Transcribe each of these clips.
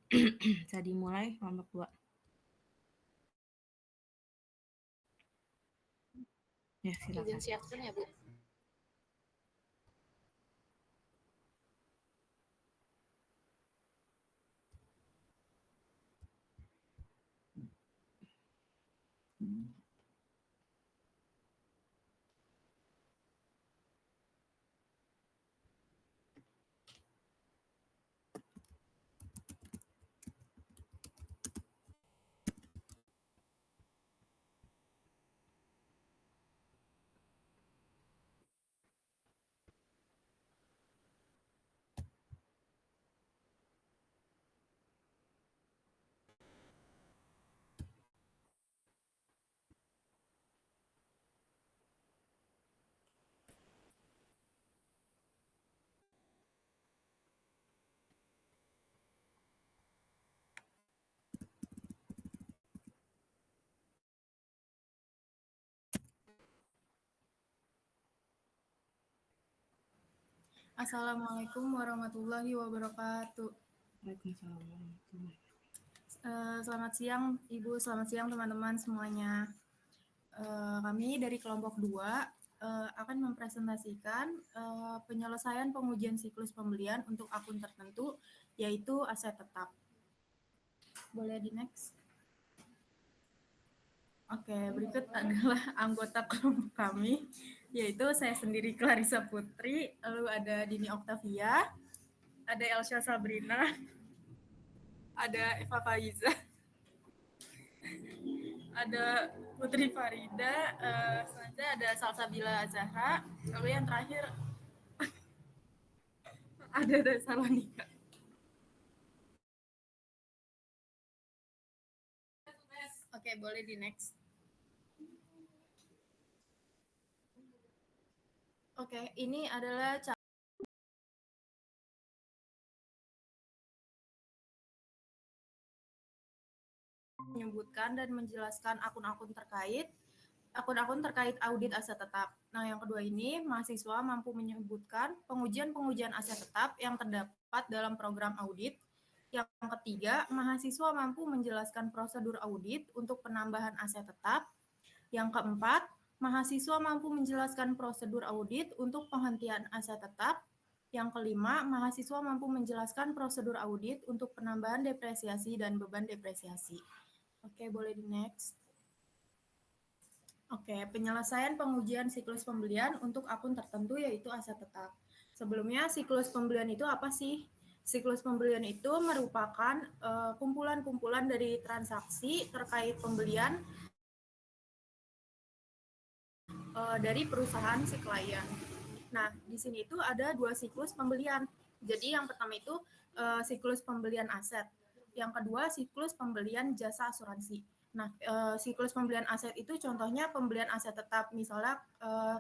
Bisa dimulai kelompok 2. Ya, silakan. Izin siapkan ya, Bu. Assalamualaikum warahmatullahi wabarakatuh. Waalaikumsalam warahmatullahi. Selamat siang Ibu, selamat siang teman-teman semuanya. Kami dari kelompok 2 akan mempresentasikan penyelesaian pengujian siklus pembelian untuk akun tertentu, yaitu aset tetap. Boleh di next? Oke, berikut adalah anggota kelompok kami, yaitu saya sendiri Clarissa Putri, lalu ada Dini Oktavia, ada Elsha Sabrina, ada Eva Faiza, ada Putri Farida, selanjutnya ada Salsabila Zahra, lalu yang terakhir ada Salonika. Oke, boleh di next. Oke, ini adalah menyebutkan dan menjelaskan akun-akun terkait audit aset tetap. Nah, yang kedua ini, mahasiswa mampu menyebutkan pengujian-pengujian aset tetap yang terdapat dalam program audit. Yang ketiga, mahasiswa mampu menjelaskan prosedur audit untuk penambahan aset tetap. Yang keempat, mahasiswa mampu menjelaskan prosedur audit untuk penghentian aset tetap. Yang kelima, mahasiswa mampu menjelaskan prosedur audit untuk penambahan depresiasi dan beban depresiasi. Oke, boleh di next. Oke, penyelesaian pengujian siklus pembelian untuk akun tertentu yaitu aset tetap. Sebelumnya, siklus pembelian itu apa sih? Siklus pembelian itu merupakan kumpulan-kumpulan dari transaksi terkait pembelian dari perusahaan si klien. Nah, di sini itu ada 2 siklus pembelian. Jadi yang pertama itu siklus pembelian aset. Yang kedua siklus pembelian jasa asuransi. Nah, siklus pembelian aset itu contohnya pembelian aset tetap. Misalnya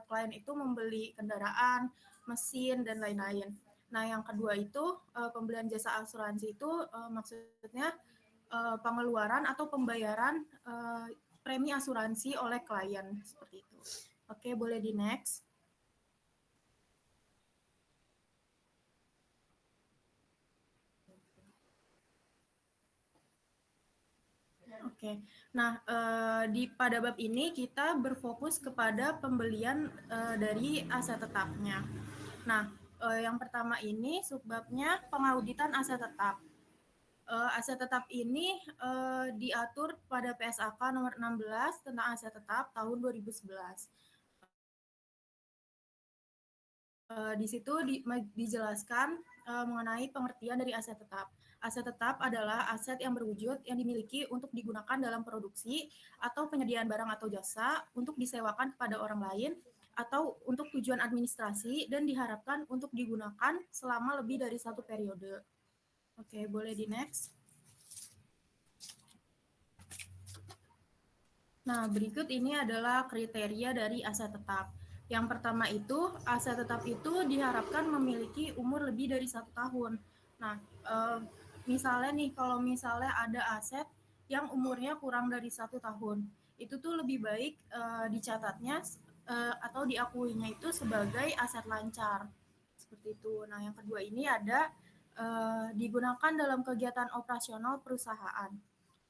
klien itu membeli kendaraan, mesin, dan lain-lain. Nah, yang kedua itu pembelian jasa asuransi itu maksudnya pengeluaran atau pembayaran premi asuransi oleh klien seperti itu. Oke, boleh di next. Oke, nah pada bab ini kita berfokus kepada pembelian dari aset tetapnya. Nah, yang pertama ini subbabnya pengauditan aset tetap. Aset tetap ini diatur pada PSAK nomor 16 tentang aset tetap tahun 2011. Di situ dijelaskan mengenai pengertian dari aset tetap. Aset tetap adalah aset yang berwujud yang dimiliki untuk digunakan dalam produksi atau penyediaan barang atau jasa untuk disewakan kepada orang lain atau untuk tujuan administrasi dan diharapkan untuk digunakan selama lebih dari satu periode. Oke, boleh di next. Nah, berikut ini adalah kriteria dari aset tetap. Yang pertama itu, aset tetap itu diharapkan memiliki umur lebih dari 1 tahun. Nah, misalnya nih, kalau misalnya ada aset yang umurnya kurang dari 1 tahun, itu tuh lebih baik dicatatnya atau diakuinya itu sebagai aset lancar. Seperti itu. Nah, yang kedua ini ada digunakan dalam kegiatan operasional perusahaan.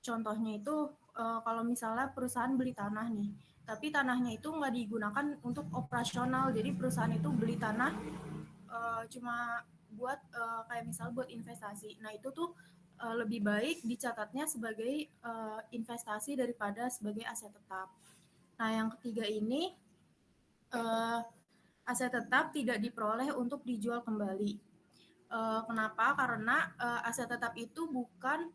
Contohnya itu kalau misalnya perusahaan beli tanah nih, tapi tanahnya itu nggak digunakan untuk operasional, jadi perusahaan itu beli tanah cuma buat kayak misal buat investasi. Nah itu tuh lebih baik dicatatnya sebagai investasi daripada sebagai aset tetap. Nah yang ketiga ini aset tetap tidak diperoleh untuk dijual kembali. Kenapa? Karena aset tetap itu bukan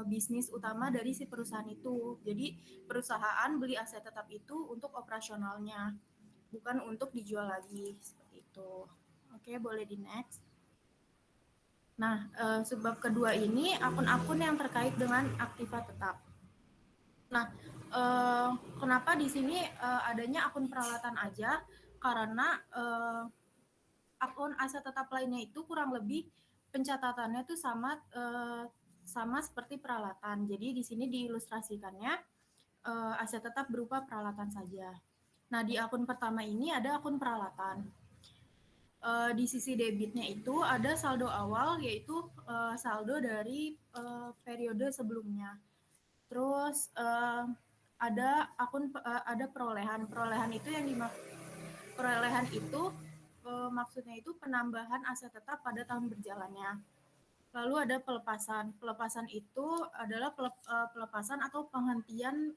bisnis utama dari si perusahaan itu. Jadi perusahaan beli aset tetap itu untuk operasionalnya, bukan untuk dijual lagi seperti itu. Oke, boleh di next. Nah, sebab kedua ini akun-akun yang terkait dengan aktiva tetap. Nah, kenapa di sini adanya akun peralatan aja? Karena akun aset tetap lainnya itu kurang lebih pencatatannya tuh sama seperti peralatan. Jadi di sini diilustrasikannya aset tetap berupa peralatan saja. Nah, di akun pertama ini ada akun peralatan. Di sisi debitnya itu ada saldo awal, yaitu saldo dari periode sebelumnya. Terus ada ada perolehan. Perolehan itu maksudnya itu penambahan aset tetap pada tahun berjalannya. Lalu ada pelepasan. Pelepasan itu adalah pelepasan atau penghentian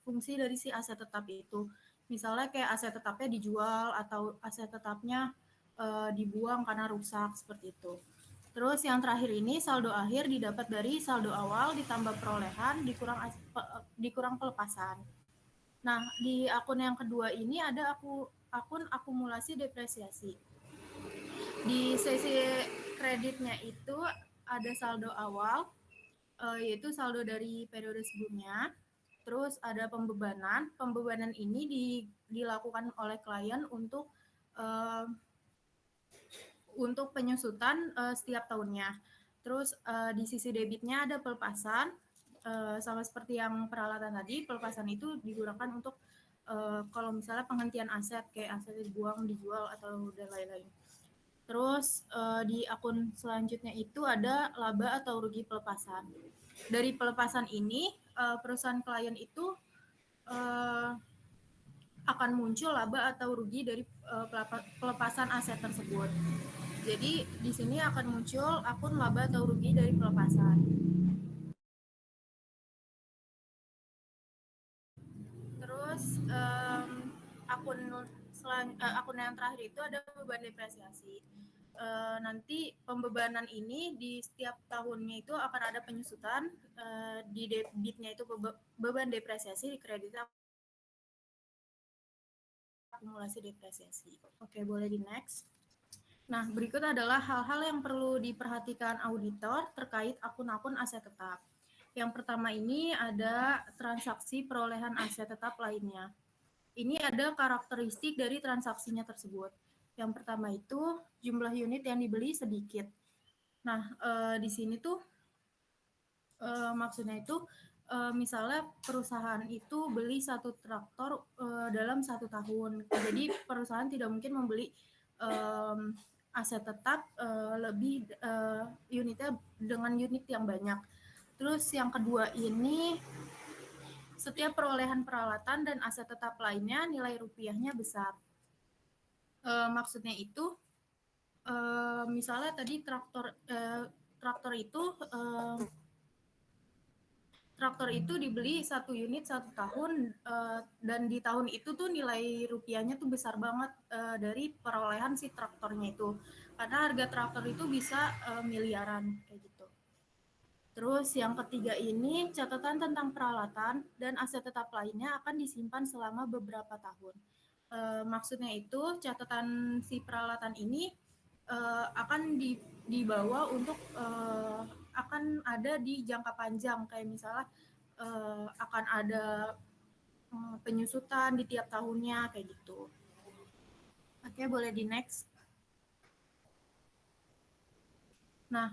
fungsi dari si aset tetap itu. Misalnya kayak aset tetapnya dijual atau aset tetapnya dibuang karena rusak seperti itu. Terus yang terakhir ini saldo akhir didapat dari saldo awal ditambah perolehan dikurang pelepasan. Nah, di akun yang kedua ini ada akun akumulasi depresiasi. Di sesi kreditnya itu ada saldo awal, yaitu saldo dari periode sebelumnya. Terus ada pembebanan. Pembebanan ini dilakukan oleh klien untuk penyusutan setiap tahunnya. Terus di sisi debitnya ada pelepasan, sama seperti yang peralatan tadi, pelepasan itu digunakan untuk kalau misalnya penghentian aset, kayak aset dibuang, dijual, atau dan lain-lain. Terus di akun selanjutnya itu ada laba atau rugi pelepasan. Dari pelepasan ini, perusahaan klien itu akan muncul laba atau rugi dari pelepasan aset tersebut. Jadi di sini akan muncul akun laba atau rugi dari pelepasan. Terus akun yang terakhir itu ada beban depresiasi. Nanti pembebanan ini di setiap tahunnya itu akan ada penyusutan, di debitnya itu beban depresiasi, di kreditnya akumulasi depresiasi. Oke, boleh di next. Nah, berikut adalah hal-hal yang perlu diperhatikan auditor terkait akun-akun aset tetap. Yang pertama ini ada transaksi perolehan aset tetap lainnya. Ini ada karakteristik dari transaksinya tersebut. Yang pertama itu jumlah unit yang dibeli sedikit. Nah, di sini tuh maksudnya itu misalnya perusahaan itu beli satu traktor dalam 1 tahun. Jadi perusahaan tidak mungkin membeli aset tetap lebih unitnya dengan unit yang banyak. Terus yang kedua ini setiap perolehan peralatan dan aset tetap lainnya nilai rupiahnya besar. Maksudnya itu misalnya tadi traktor itu dibeli 1 unit 1 tahun dan di tahun itu tuh nilai rupiahnya tuh besar banget dari perolehan si traktornya itu. Karena harga traktor itu bisa miliaran kayak gitu. Terus yang ketiga ini catatan tentang peralatan dan aset tetap lainnya akan disimpan selama beberapa tahun. Maksudnya itu catatan si peralatan ini akan dibawa untuk akan ada di jangka panjang, kayak misalnya akan ada penyusutan di tiap tahunnya kayak gitu. Oke, boleh di next. Nah,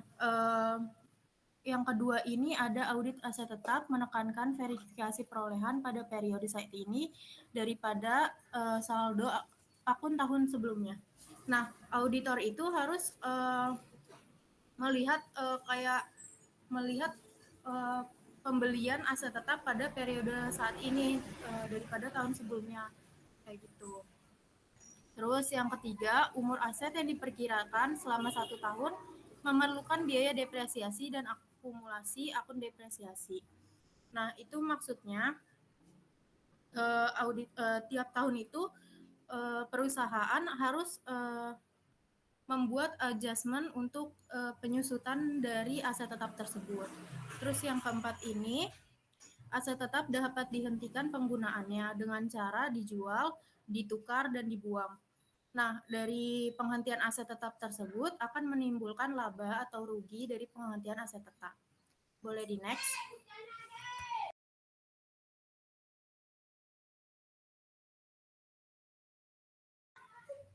yang kedua ini ada audit aset tetap menekankan verifikasi perolehan pada periode saat ini daripada saldo akun tahun sebelumnya. Nah, auditor itu harus melihat pembelian aset tetap pada periode saat ini daripada tahun sebelumnya kayak gitu. Terus yang ketiga, umur aset yang diperkirakan selama 1 tahun memerlukan biaya depresiasi dan akumulasi akun depresiasi. Nah, itu maksudnya tiap tahun itu perusahaan harus membuat adjustment untuk penyusutan dari aset tetap tersebut. Terus yang keempat ini, aset tetap dapat dihentikan penggunaannya dengan cara dijual, ditukar, dan dibuang. Nah, dari penghentian aset tetap tersebut akan menimbulkan laba atau rugi dari penghentian aset tetap. Boleh di next.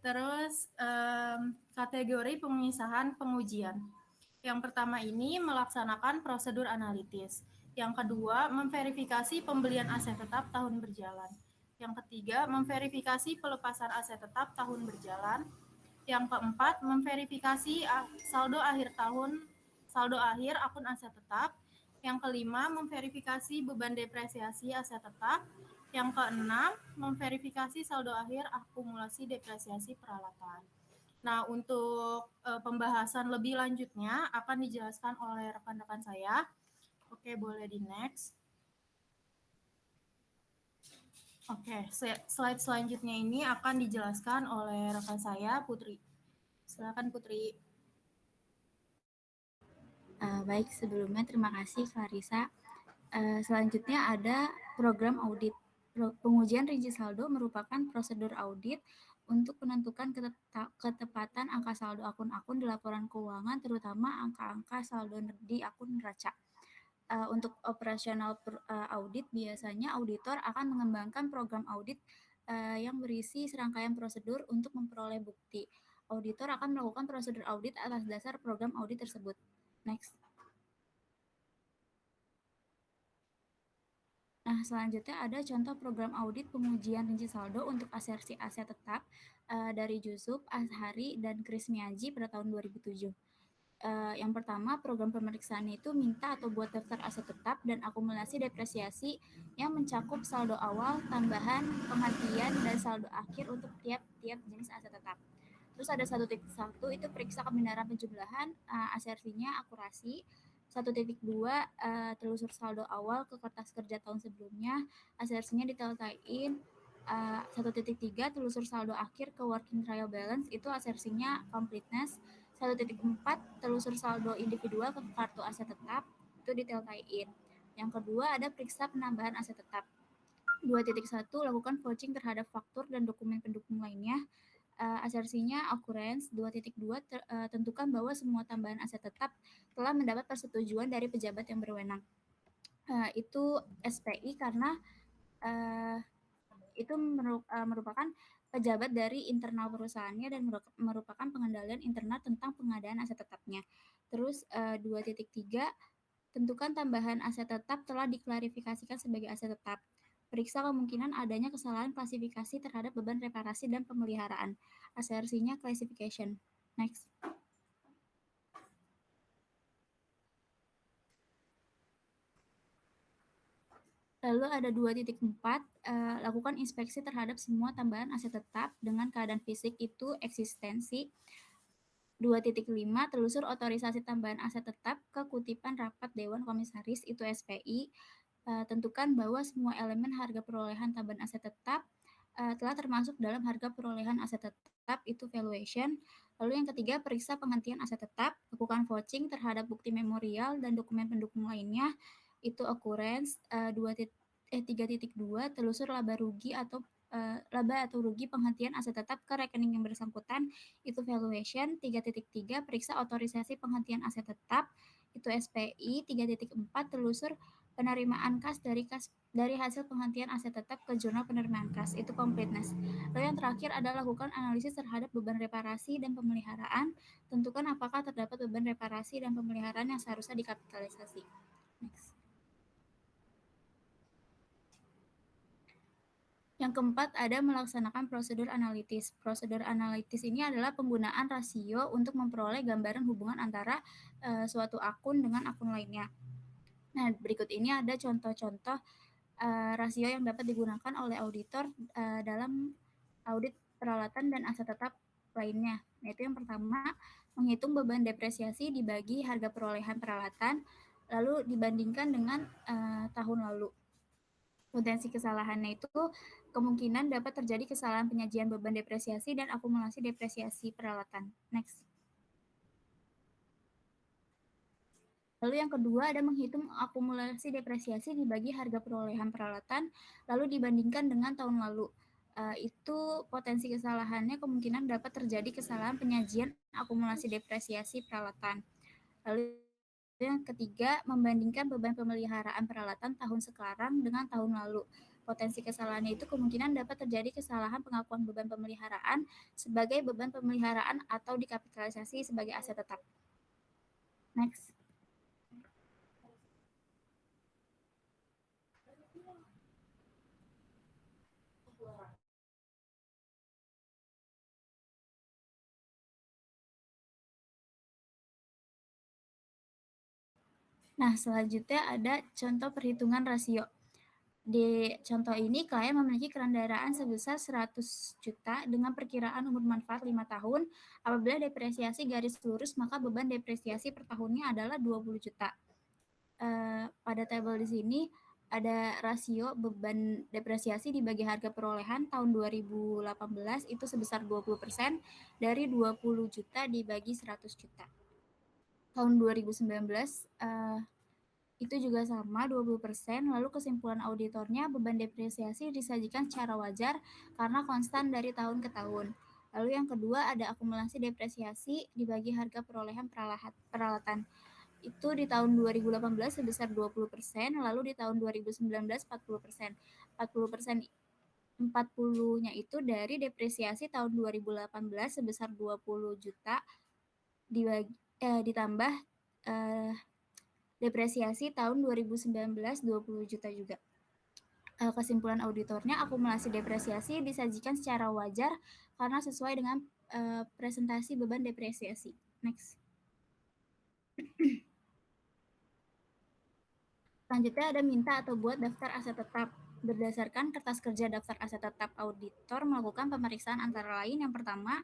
Terus kategori pemisahan pengujian. Yang pertama ini melaksanakan prosedur analitis. Yang kedua, memverifikasi pembelian aset tetap tahun berjalan. Yang ketiga, memverifikasi pelepasan aset tetap tahun berjalan. Yang keempat, memverifikasi saldo akhir akun aset tetap. Yang kelima, memverifikasi beban depresiasi aset tetap. Yang keenam, memverifikasi saldo akhir akumulasi depresiasi peralatan. Nah, untuk pembahasan lebih lanjutnya akan dijelaskan oleh rekan-rekan saya. Oke, boleh di next. Oke, slide selanjutnya ini akan dijelaskan oleh rekan saya, Putri. Silakan, Putri. Baik, sebelumnya terima kasih Clarissa. Selanjutnya ada program audit. Pengujian rinci saldo merupakan prosedur audit untuk menentukan ketepatan angka saldo akun-akun di laporan keuangan, terutama angka-angka saldo di akun neraca. Untuk operasional audit, biasanya auditor akan mengembangkan program audit yang berisi serangkaian prosedur untuk memperoleh bukti. Auditor akan melakukan prosedur audit atas dasar program audit tersebut. Next. Nah, selanjutnya ada contoh program audit pengujian rinci saldo untuk asersi aset tetap dari Jusuf, Azhari, dan Chris Miyaji pada tahun 2007. Yang pertama, program pemeriksaan itu minta atau buat daftar aset tetap dan akumulasi depresiasi yang mencakup saldo awal, tambahan, penghentian, dan saldo akhir untuk tiap-tiap jenis aset tetap. Terus ada 1.1 itu periksa kebenaran penjumlahan, asersinya akurasi. 1.2 telusur saldo awal ke kertas kerja tahun sebelumnya, asersinya diteltain. 1.3 telusur saldo akhir ke working trial balance, itu asersinya completeness. 1.4 telusur saldo individual ke kartu aset tetap, itu diteltain. Yang kedua ada periksa penambahan aset tetap. 2.1 lakukan vouching terhadap faktur dan dokumen pendukung lainnya. Asersinya occurrence. 2.2 tentukan bahwa semua tambahan aset tetap telah mendapat persetujuan dari pejabat yang berwenang. Itu SPI karena itu merupakan pejabat dari internal perusahaannya dan merupakan pengendalian internal tentang pengadaan aset tetapnya. Terus 2.3 tentukan tambahan aset tetap telah diklarifikasikan sebagai aset tetap. Periksa kemungkinan adanya kesalahan klasifikasi terhadap beban reparasi dan pemeliharaan. Asersinya classification. Next. Lalu ada 2.4, lakukan inspeksi terhadap semua tambahan aset tetap dengan keadaan fisik itu eksistensi. 2.5 telusur otorisasi tambahan aset tetap ke kutipan rapat Dewan Komisaris itu SPI. Tentukan bahwa semua elemen harga perolehan tambahan aset tetap telah termasuk dalam harga perolehan aset tetap itu valuation. Lalu yang ketiga, periksa penghentian aset tetap, lakukan vouching terhadap bukti memorial dan dokumen pendukung lainnya, itu occurrence. 3.2 telusur laba rugi atau rugi penghentian aset tetap ke rekening yang bersangkutan, itu valuation. 3.3 periksa otorisasi penghentian aset tetap, itu SPI. 3.4 telusur penerimaan kas dari hasil penghentian aset tetap ke jurnal penerimaan kas, itu completeness. Lalu yang terakhir adalah lakukan analisis terhadap beban reparasi dan pemeliharaan. Tentukan apakah terdapat beban reparasi dan pemeliharaan yang seharusnya dikapitalisasi. Next. Yang keempat, ada melaksanakan prosedur analitis. Prosedur analitis ini adalah penggunaan rasio untuk memperoleh gambaran hubungan antara suatu akun dengan akun lainnya. Nah, berikut ini ada contoh-contoh rasio yang dapat digunakan oleh auditor dalam audit peralatan dan aset tetap lainnya. Yaitu yang pertama, menghitung beban depresiasi dibagi harga perolehan peralatan, lalu dibandingkan dengan tahun lalu. Potensi kesalahannya itu kemungkinan dapat terjadi kesalahan penyajian beban depresiasi dan akumulasi depresiasi peralatan. Next. Lalu yang kedua ada menghitung akumulasi depresiasi dibagi harga perolehan peralatan, lalu dibandingkan dengan tahun lalu. Itu potensi kesalahannya kemungkinan dapat terjadi kesalahan penyajian akumulasi depresiasi peralatan. Lalu yang ketiga, membandingkan beban pemeliharaan peralatan tahun sekarang dengan tahun lalu. Potensi kesalahannya itu kemungkinan dapat terjadi kesalahan pengakuan beban pemeliharaan sebagai beban pemeliharaan atau dikapitalisasi sebagai aset tetap. Next. Nah, selanjutnya ada contoh perhitungan rasio. Di contoh ini, klien memiliki kendaraan sebesar 100 juta dengan perkiraan umur manfaat 5 tahun. Apabila depresiasi garis lurus, maka beban depresiasi per tahunnya adalah 20 juta. Pada tabel di sini ada rasio beban depresiasi dibagi harga perolehan tahun 2018 itu sebesar 20% dari 20 juta dibagi 100 juta. Tahun 2019 itu juga sama 20%. Lalu kesimpulan auditornya beban depresiasi disajikan secara wajar karena konstan dari tahun ke tahun. Lalu yang kedua ada akumulasi depresiasi dibagi harga perolehan peralatan. Itu di tahun 2018 sebesar 20%, lalu di tahun 2019 40%. 40%nya itu dari depresiasi tahun 2018 sebesar 20 juta ditambah depresiasi tahun 2019 20 juta juga. Kesimpulan auditornya, akumulasi depresiasi disajikan secara wajar karena sesuai dengan presentasi beban depresiasi. Next. Selanjutnya ada minta atau buat daftar aset tetap. Berdasarkan kertas kerja daftar aset tetap, auditor melakukan pemeriksaan antara lain yang pertama,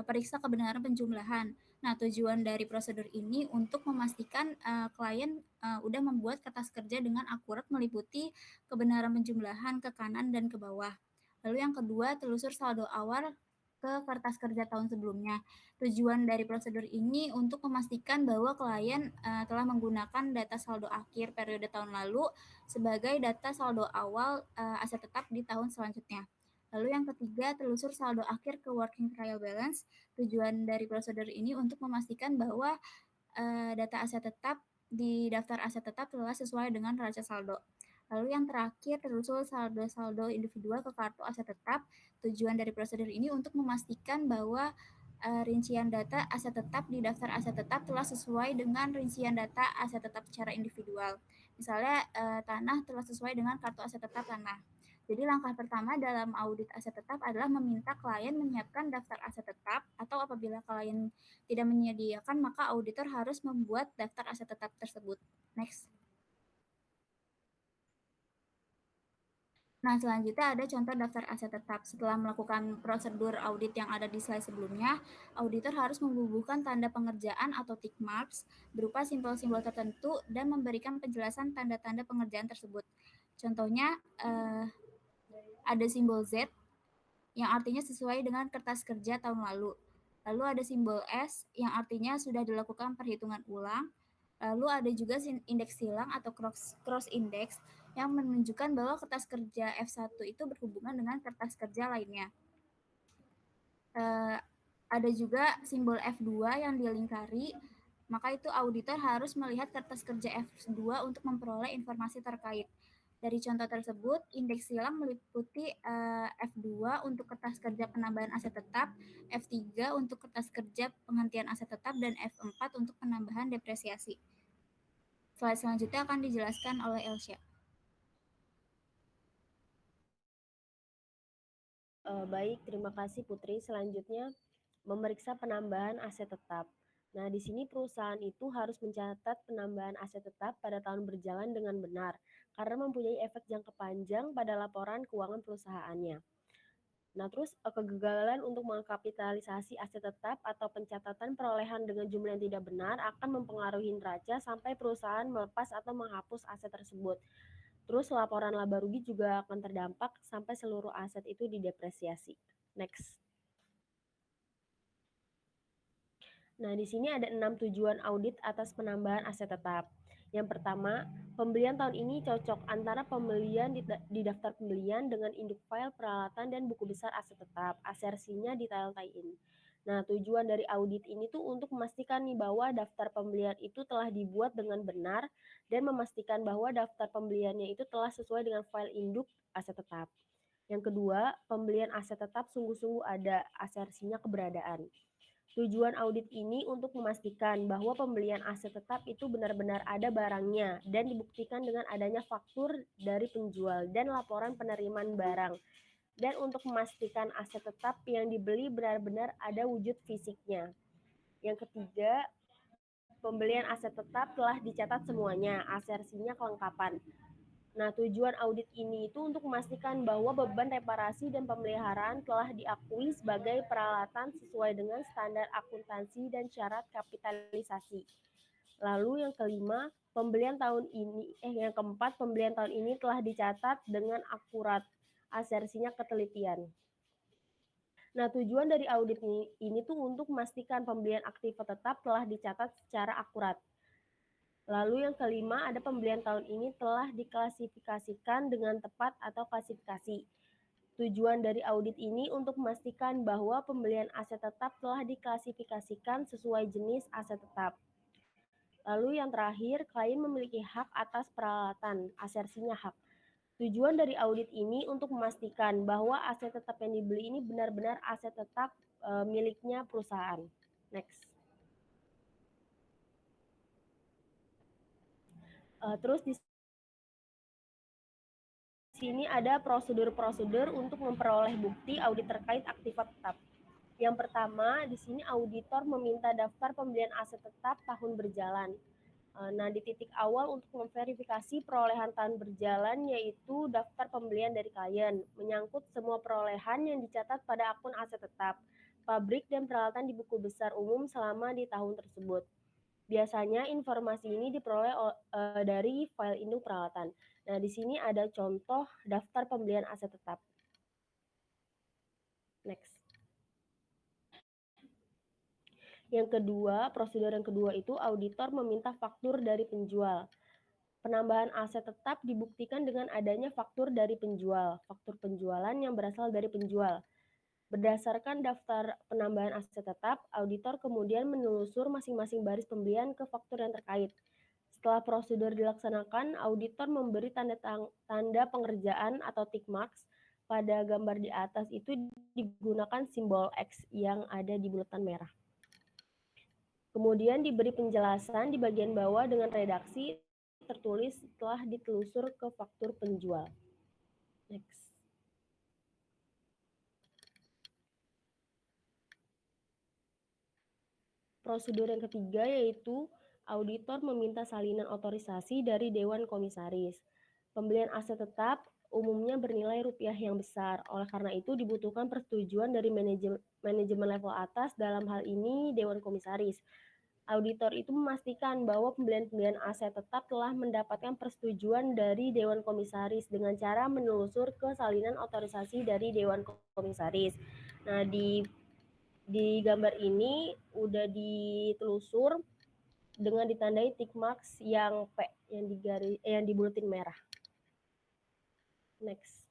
periksa kebenaran penjumlahan. Nah, tujuan dari prosedur ini untuk memastikan klien udah membuat kertas kerja dengan akurat meliputi kebenaran penjumlahan ke kanan dan ke bawah. Lalu yang kedua, telusur saldo awal ke kertas kerja tahun sebelumnya. Tujuan dari prosedur ini untuk memastikan bahwa klien telah menggunakan data saldo akhir periode tahun lalu sebagai data saldo awal aset tetap di tahun selanjutnya. Lalu yang ketiga, telusur saldo akhir ke working trial balance. Tujuan dari prosedur ini untuk memastikan bahwa data aset tetap di daftar aset tetap telah sesuai dengan neraca saldo. Lalu yang terakhir, telusur saldo-saldo individual ke kartu aset tetap. Tujuan dari prosedur ini untuk memastikan bahwa rincian data aset tetap di daftar aset tetap telah sesuai dengan rincian data aset tetap secara individual. Misalnya tanah telah sesuai dengan kartu aset tetap tanah. Jadi langkah pertama dalam audit aset tetap adalah meminta klien menyiapkan daftar aset tetap, atau apabila klien tidak menyediakan maka auditor harus membuat daftar aset tetap tersebut. Next. Nah, selanjutnya ada contoh daftar aset tetap. Setelah melakukan prosedur audit yang ada di slide sebelumnya, auditor harus membubuhkan tanda pengerjaan atau tick marks berupa simbol-simbol tertentu dan memberikan penjelasan tanda-tanda pengerjaan tersebut. Contohnya ada simbol Z yang artinya sesuai dengan kertas kerja tahun lalu. Lalu ada simbol S yang artinya sudah dilakukan perhitungan ulang. Lalu ada juga indeks silang atau cross index yang menunjukkan bahwa kertas kerja F1 itu berhubungan dengan kertas kerja lainnya. Ada juga simbol F2 yang dilingkari, maka itu auditor harus melihat kertas kerja F2 untuk memperoleh informasi terkait. Dari contoh tersebut, indeks silang meliputi F2 untuk kertas kerja penambahan aset tetap, F3 untuk kertas kerja penghentian aset tetap, dan F4 untuk penambahan depresiasi. Slide selanjutnya akan dijelaskan oleh Elsya. Baik, terima kasih Putri. Selanjutnya, memeriksa penambahan aset tetap. Nah, di sini perusahaan itu harus mencatat penambahan aset tetap pada tahun berjalan dengan benar, karena mempunyai efek jangka panjang pada laporan keuangan perusahaannya. Nah, terus kegagalan untuk mengkapitalisasi aset tetap atau pencatatan perolehan dengan jumlah yang tidak benar akan mempengaruhi neraca sampai perusahaan melepas atau menghapus aset tersebut. Terus laporan laba rugi juga akan terdampak sampai seluruh aset itu didepresiasi. Next. Nah, di sini ada 6 tujuan audit atas penambahan aset tetap. Yang pertama, pembelian tahun ini cocok antara pembelian di daftar pembelian dengan induk file peralatan dan buku besar aset tetap. Asersinya detail tie-in. Nah, tujuan dari audit ini tuh untuk memastikan nih bahwa daftar pembelian itu telah dibuat dengan benar dan memastikan bahwa daftar pembeliannya itu telah sesuai dengan file induk aset tetap. Yang kedua, pembelian aset tetap sungguh-sungguh ada, asersinya keberadaan. Tujuan audit ini untuk memastikan bahwa pembelian aset tetap itu benar-benar ada barangnya dan dibuktikan dengan adanya faktur dari penjual dan laporan penerimaan barang. Dan untuk memastikan aset tetap yang dibeli benar-benar ada wujud fisiknya. Yang ketiga, pembelian aset tetap telah dicatat semuanya, asersinya kelengkapan. Nah, tujuan audit ini itu untuk memastikan bahwa beban reparasi dan pemeliharaan telah diakui sebagai peralatan sesuai dengan standar akuntansi dan syarat kapitalisasi. Lalu yang kelima, yang keempat, pembelian tahun ini telah dicatat dengan akurat, asersinya ketelitian. Nah, tujuan dari audit ini tuh untuk memastikan pembelian aktiva tetap telah dicatat secara akurat. Lalu yang kelima, ada pembelian tahun ini telah diklasifikasikan dengan tepat atau klasifikasi. Tujuan dari audit ini untuk memastikan bahwa pembelian aset tetap telah diklasifikasikan sesuai jenis aset tetap. Lalu yang terakhir, klien memiliki hak atas peralatan, asersinya hak. Tujuan dari audit ini untuk memastikan bahwa aset tetap yang dibeli ini benar-benar aset tetap miliknya perusahaan. Next. Terus di sini ada prosedur-prosedur untuk memperoleh bukti audit terkait aktiva tetap. Yang pertama, di sini auditor meminta daftar pembelian aset tetap tahun berjalan. Nah, di titik awal untuk memverifikasi perolehan tahun berjalan yaitu daftar pembelian dari klien, menyangkut semua perolehan yang dicatat pada akun aset tetap, pabrik dan peralatan di buku besar umum selama di tahun tersebut. Biasanya informasi ini diperoleh dari file induk peralatan. Nah, di sini ada contoh daftar pembelian aset tetap. Next. Yang kedua, prosedur yang kedua itu auditor meminta faktur dari penjual. Penambahan aset tetap dibuktikan dengan adanya faktur dari penjual, faktur penjualan yang berasal dari penjual. Berdasarkan daftar penambahan aset tetap, auditor kemudian menelusur masing-masing baris pembelian ke faktur yang terkait. Setelah prosedur dilaksanakan, auditor memberi tanda pengerjaan atau tick marks. Pada gambar di atas itu digunakan simbol X yang ada di bulatan merah. Kemudian diberi penjelasan di bagian bawah dengan redaksi tertulis telah ditelusur ke faktur penjual. Next. Prosedur yang ketiga yaitu auditor meminta salinan otorisasi dari Dewan Komisaris. Pembelian aset tetap umumnya bernilai rupiah yang besar. Oleh karena itu dibutuhkan persetujuan dari manajemen level atas, dalam hal ini Dewan Komisaris. Auditor itu memastikan bahwa pembelian aset tetap telah mendapatkan persetujuan dari Dewan Komisaris dengan cara menelusur ke salinan otorisasi dari Dewan Komisaris. Nah, di gambar ini udah ditelusur dengan ditandai tick marks yang P yang dibulatin merah. Next.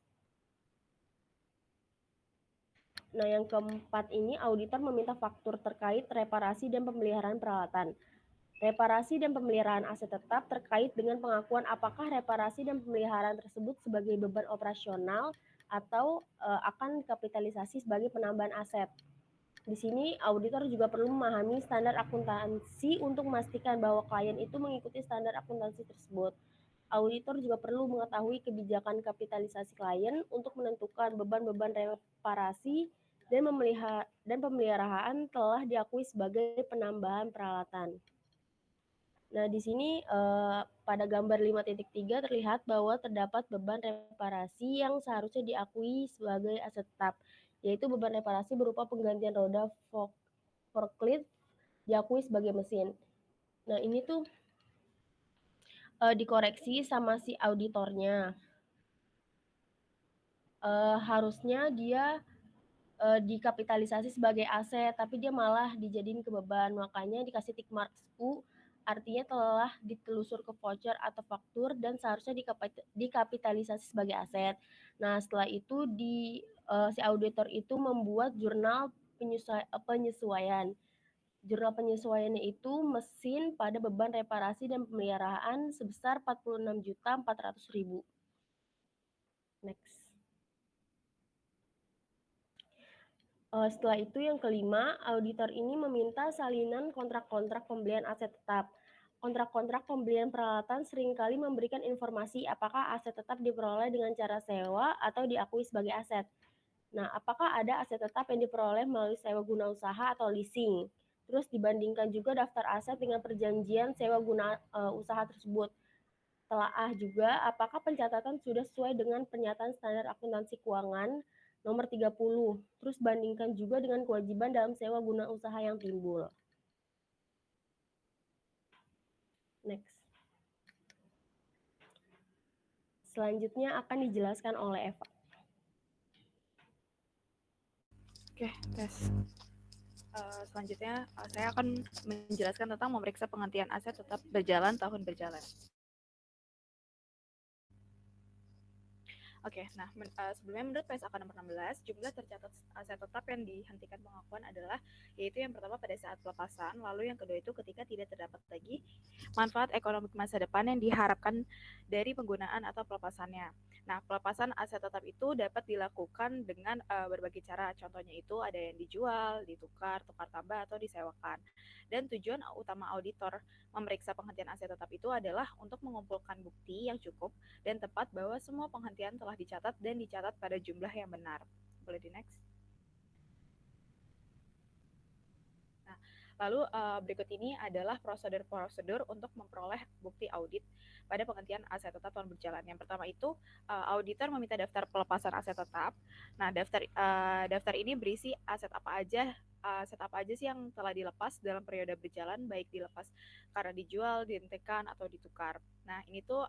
Nah, yang keempat ini auditor meminta faktur terkait reparasi dan pemeliharaan peralatan. Reparasi dan pemeliharaan aset tetap terkait dengan pengakuan apakah reparasi dan pemeliharaan tersebut sebagai beban operasional atau akan kapitalisasi sebagai penambahan aset. Di sini auditor juga perlu memahami standar akuntansi untuk memastikan bahwa klien itu mengikuti standar akuntansi tersebut. auditor juga perlu mengetahui kebijakan kapitalisasi klien untuk menentukan beban-beban reparasi dan pemeliharaan telah diakui sebagai penambahan peralatan. Nah, di sini pada gambar 5.3 terlihat bahwa terdapat beban reparasi yang seharusnya diakui sebagai aset tetap, yaitu beban reparasi berupa penggantian roda forklift diakui sebagai mesin. Nah, ini tuh dikoreksi sama si auditornya. Harusnya dia dikapitalisasi sebagai aset, tapi dia malah dijadiin ke beban. Makanya dikasih tick mark U, artinya telah ditelusur ke voucher atau faktur dan seharusnya dikapitalisasi sebagai aset. Nah, setelah itu si auditor itu membuat jurnal penyesuaian. Jurnal penyesuaiannya itu mesin pada beban reparasi dan pemeliharaan sebesar 46.400.000. Next. Setelah itu yang kelima, auditor ini meminta salinan kontrak-kontrak pembelian aset tetap. Kontrak-kontrak pembelian peralatan seringkali memberikan informasi apakah aset tetap diperoleh dengan cara sewa atau diakui sebagai aset. Nah, apakah ada aset tetap yang diperoleh melalui sewa guna usaha atau leasing? Terus dibandingkan juga daftar aset dengan perjanjian sewa guna usaha tersebut. Telaah juga apakah pencatatan sudah sesuai dengan pernyataan standar akuntansi keuangan nomor 30. Terus bandingkan juga dengan kewajiban dalam sewa guna usaha yang timbul. Next. Selanjutnya akan dijelaskan oleh Eva. Oke, tes. Selanjutnya saya akan menjelaskan tentang memeriksa penghentian aset tetap berjalan tahun berjalan. Oke, nah sebelumnya menurut PSAK nomor 16, jumlah tercatat aset tetap yang dihentikan pengakuan adalah yaitu yang pertama pada saat pelepasan, lalu yang kedua itu ketika tidak terdapat lagi manfaat ekonomi masa depan yang diharapkan dari penggunaan atau pelepasannya. Nah, pelepasan aset tetap itu dapat dilakukan dengan berbagai cara. Contohnya itu ada yang dijual, ditukar, tukar tambah, atau disewakan. Dan tujuan utama auditor memeriksa penghentian aset tetap itu adalah untuk mengumpulkan bukti yang cukup dan tepat bahwa semua penghentian telah dicatat dan dicatat pada jumlah yang benar. Boleh di next? Nah, lalu berikut ini adalah prosedur-prosedur untuk memperoleh bukti audit pada penghentian aset tetap tahun berjalan. Yang pertama itu auditor meminta daftar pelepasan aset tetap. Nah, daftar ini berisi aset apa aja sih yang telah dilepas dalam periode berjalan, baik dilepas karena dijual, dihentikan, atau ditukar. Nah, ini tuh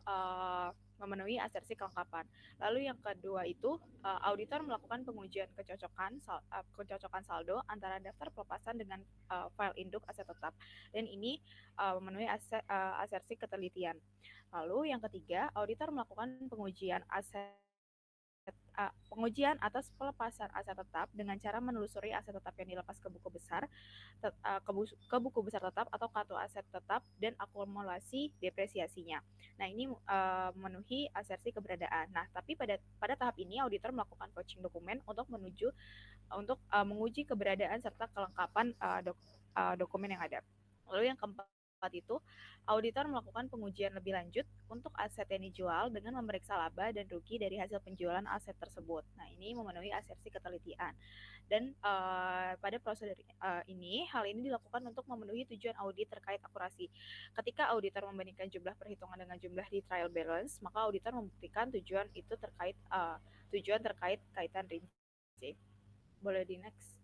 memenuhi asersi kelengkapan. Lalu yang kedua itu auditor melakukan pengujian kecocokan saldo antara daftar pelepasan dengan file induk aset tetap, dan ini memenuhi asersi ketelitian. Lalu yang ketiga, auditor melakukan pengujian atas pelepasan aset tetap dengan cara menelusuri aset tetap yang dilepas ke buku besar tetap atau kartu aset tetap dan akumulasi depresiasinya. Nah, ini memenuhi asersi keberadaan. Nah, tapi pada tahap ini auditor melakukan vouching dokumen untuk menguji keberadaan serta kelengkapan dokumen yang ada. Lalu yang keempat itu, auditor melakukan pengujian lebih lanjut untuk aset yang dijual dengan memeriksa laba dan rugi dari hasil penjualan aset tersebut. Nah, ini memenuhi asersi ketelitian. Dan pada prosedur ini, hal ini dilakukan untuk memenuhi tujuan audit terkait akurasi. Ketika auditor membandingkan jumlah perhitungan dengan jumlah di trial balance, maka auditor membuktikan tujuan terkait kaitan rinci. Boleh di next.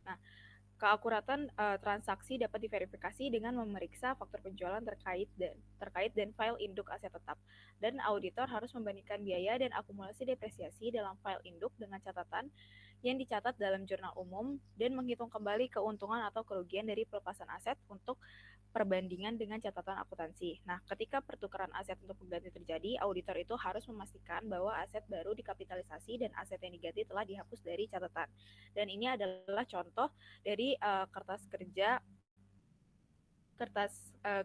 Nah, keakuratan transaksi dapat diverifikasi dengan memeriksa faktur penjualan terkait dan file induk aset tetap. Dan auditor harus membandingkan biaya dan akumulasi depresiasi dalam file induk dengan catatan yang dicatat dalam jurnal umum dan menghitung kembali keuntungan atau kerugian dari pelepasan aset untuk perbandingan dengan catatan akuntansi. Nah, ketika pertukaran aset untuk pengganti terjadi, auditor itu harus memastikan bahwa aset baru dikapitalisasi dan aset yang diganti telah dihapus dari catatan. Dan ini adalah contoh dari kertas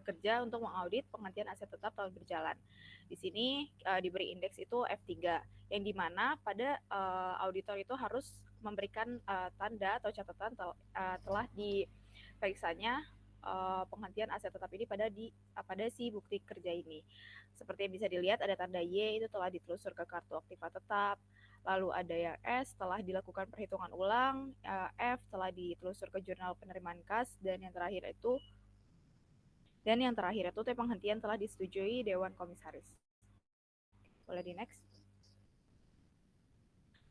kerja untuk mengaudit penghentian aset tetap tahun berjalan. Di sini diberi indeks itu F3, yang dimana pada auditor itu harus memberikan tanda atau catatan telah diperiksanya penghentian aset tetap ini pada si bukti kerja ini. Seperti yang bisa dilihat ada tanda Y itu telah ditelusur ke kartu aktiva tetap, lalu ada yang S telah dilakukan perhitungan ulang, F telah ditelusur ke jurnal penerimaan kas, dan yang terakhir itu penghentian telah disetujui Dewan Komisaris. Boleh di next.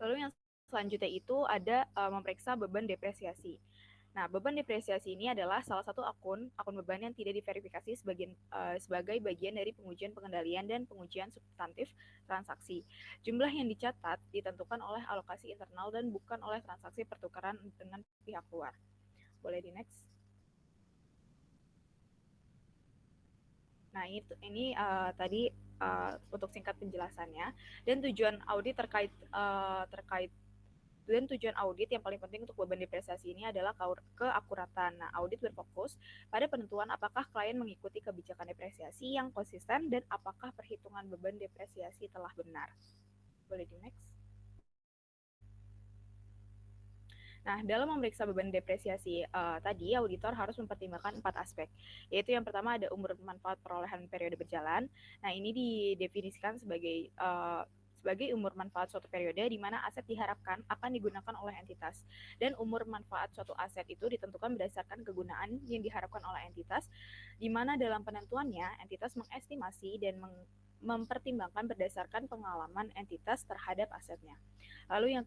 Lalu yang selanjutnya itu ada memeriksa beban depresiasi. Nah, beban depresiasi ini adalah salah satu akun beban yang tidak diverifikasi sebagai bagian dari pengujian pengendalian dan pengujian substantif transaksi. Jumlah yang dicatat ditentukan oleh alokasi internal dan bukan oleh transaksi pertukaran dengan pihak luar. Boleh di next. Nah, ini tadi untuk singkat penjelasannya, dan tujuan audit terkait dan tujuan audit yang paling penting untuk beban depresiasi ini adalah keakuratan. Nah, audit berfokus pada penentuan apakah klien mengikuti kebijakan depresiasi yang konsisten dan apakah perhitungan beban depresiasi telah benar. Boleh di next. Nah, dalam memeriksa beban depresiasi tadi, auditor harus mempertimbangkan 4 aspek, yaitu yang pertama ada umur manfaat perolehan periode berjalan. Nah, ini didefinisikan sebagai umur manfaat suatu periode di mana aset diharapkan akan digunakan oleh entitas. Dan umur manfaat suatu aset itu ditentukan berdasarkan kegunaan yang diharapkan oleh entitas, di mana dalam penentuannya entitas mengestimasi dan mempertimbangkan berdasarkan pengalaman entitas terhadap asetnya. Lalu yang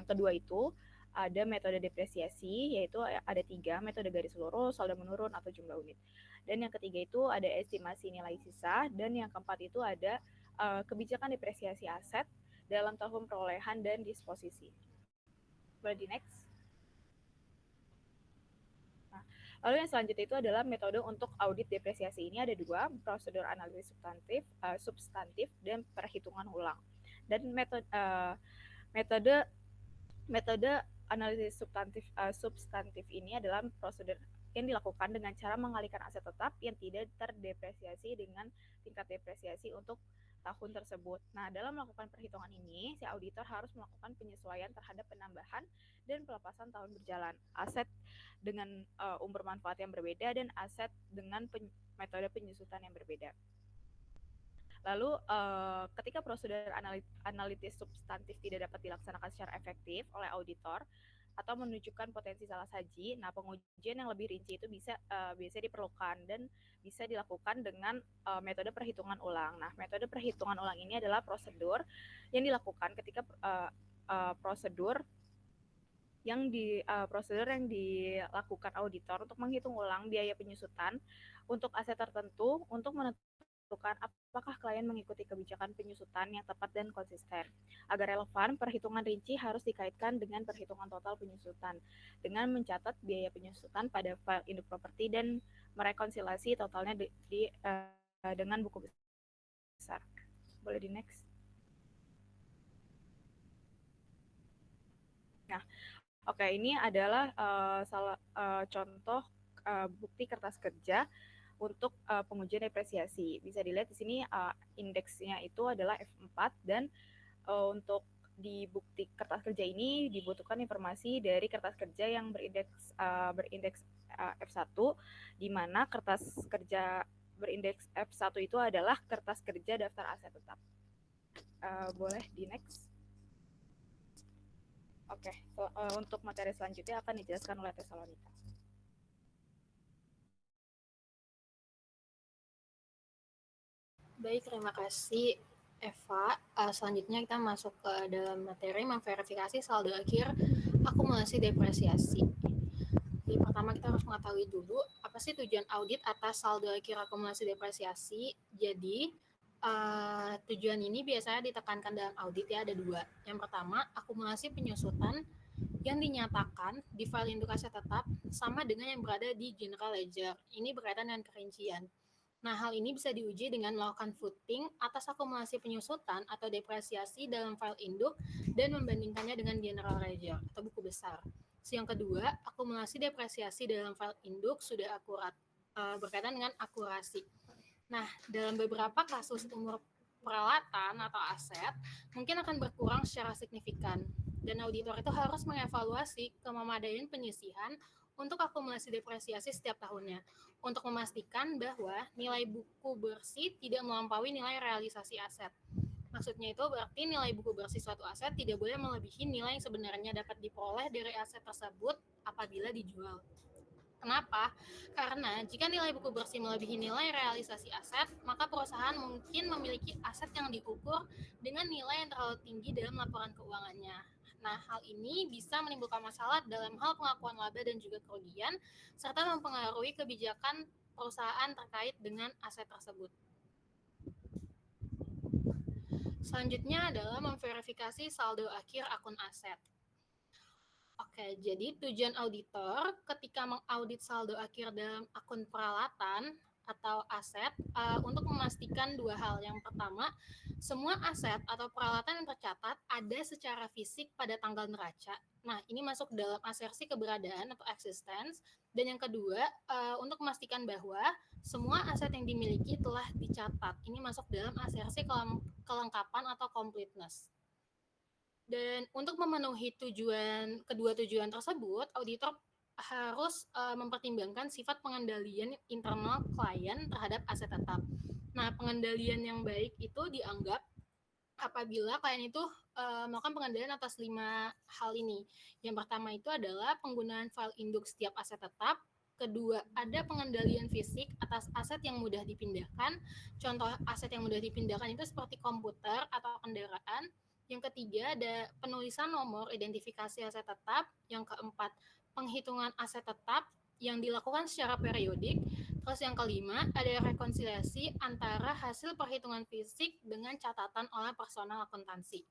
kedua itu ada metode depresiasi, yaitu ada 3, metode garis lurus, saldo menurun, atau jumlah unit. Dan yang ketiga itu ada estimasi nilai sisa, dan yang keempat itu ada kebijakan depresiasi aset dalam tahun perolehan dan disposisi. Boleh di next. Nah, lalu yang selanjutnya itu adalah metode untuk audit depresiasi. Ini ada 2, prosedur analisis substantif dan perhitungan ulang. Dan metode analisis substantif ini adalah prosedur yang dilakukan dengan cara mengalihkan aset tetap yang tidak terdepresiasi dengan tingkat depresiasi untuk tahun tersebut. Nah, dalam melakukan perhitungan ini, si auditor harus melakukan penyesuaian terhadap penambahan dan pelepasan tahun berjalan, aset dengan umur manfaat yang berbeda, dan aset dengan metode penyusutan yang berbeda. Lalu ketika prosedur analitis substantif tidak dapat dilaksanakan secara efektif oleh auditor atau menunjukkan potensi salah saji, nah pengujian yang lebih rinci itu biasa diperlukan dan bisa dilakukan dengan metode perhitungan ulang. Nah, metode perhitungan ulang ini adalah prosedur yang dilakukan ketika prosedur yang dilakukan auditor untuk menghitung ulang biaya penyusutan untuk aset tertentu untuk menentukan apakah klien mengikuti kebijakan penyusutan yang tepat dan konsisten. Agar relevan, perhitungan rinci harus dikaitkan dengan perhitungan total penyusutan dengan mencatat biaya penyusutan pada file induk properti dan merekonsiliasi totalnya dengan buku besar. Boleh di next. Nah, oke, ini adalah contoh bukti kertas kerja untuk pengujian depresiasi. Bisa dilihat di sini indeksnya itu adalah F4 dan untuk di bukti kertas kerja ini dibutuhkan informasi dari kertas kerja yang berindeks F1, di mana kertas kerja berindeks F1 itu adalah kertas kerja daftar aset tetap. Boleh di next. Oke, untuk materi selanjutnya akan dijelaskan oleh Tesalonika. Baik, terima kasih Eva. Selanjutnya kita masuk ke dalam materi memverifikasi saldo akhir akumulasi depresiasi. Jadi pertama kita harus mengetahui dulu apa sih tujuan audit atas saldo akhir akumulasi depresiasi. Jadi tujuan ini biasanya ditekankan dalam audit ya, ada 2. Yang pertama, akumulasi penyusutan yang dinyatakan di file induk aset tetap sama dengan yang berada di general ledger. Ini berkaitan dengan kerincian. Nah, hal ini bisa diuji dengan melakukan footing atas akumulasi penyusutan atau depresiasi dalam file induk dan membandingkannya dengan general ledger atau buku besar. Yang kedua, akumulasi depresiasi dalam file induk sudah akurat, berkaitan dengan akurasi. Nah, dalam beberapa kasus umur peralatan atau aset mungkin akan berkurang secara signifikan dan auditor itu harus mengevaluasi kememadaian penyisihan untuk akumulasi depresiasi setiap tahunnya, untuk memastikan bahwa nilai buku bersih tidak melampaui nilai realisasi aset. Maksudnya itu berarti nilai buku bersih suatu aset tidak boleh melebihi nilai yang sebenarnya dapat diperoleh dari aset tersebut apabila dijual. Kenapa? Karena jika nilai buku bersih melebihi nilai realisasi aset, maka perusahaan mungkin memiliki aset yang diukur dengan nilai yang terlalu tinggi dalam laporan keuangannya. Nah, hal ini bisa menimbulkan masalah dalam hal pengakuan laba dan juga kerugian, serta mempengaruhi kebijakan perusahaan terkait dengan aset tersebut. Selanjutnya adalah memverifikasi saldo akhir akun aset. Oke, jadi tujuan auditor ketika mengaudit saldo akhir dalam akun peralatan atau aset untuk memastikan dua hal. Yang pertama, semua aset atau peralatan yang tercatat ada secara fisik pada tanggal neraca. Nah, ini masuk dalam asersi keberadaan atau existence. Dan yang kedua, untuk memastikan bahwa semua aset yang dimiliki telah dicatat. Ini masuk dalam asersi kelengkapan atau completeness. Dan untuk memenuhi kedua tujuan tersebut, auditor harus mempertimbangkan sifat pengendalian internal klien terhadap aset tetap. Nah, pengendalian yang baik itu dianggap apabila klien itu melakukan pengendalian atas 5 hal ini. Yang pertama itu adalah penggunaan file induk setiap aset tetap. Kedua, ada pengendalian fisik atas aset yang mudah dipindahkan. Contoh aset yang mudah dipindahkan itu seperti komputer atau kendaraan. Yang ketiga, ada penulisan nomor identifikasi aset tetap. Yang keempat, penghitungan aset tetap yang dilakukan secara periodik. Terus yang kelima, ada rekonsiliasi antara hasil perhitungan fisik dengan catatan oleh personal akuntansi.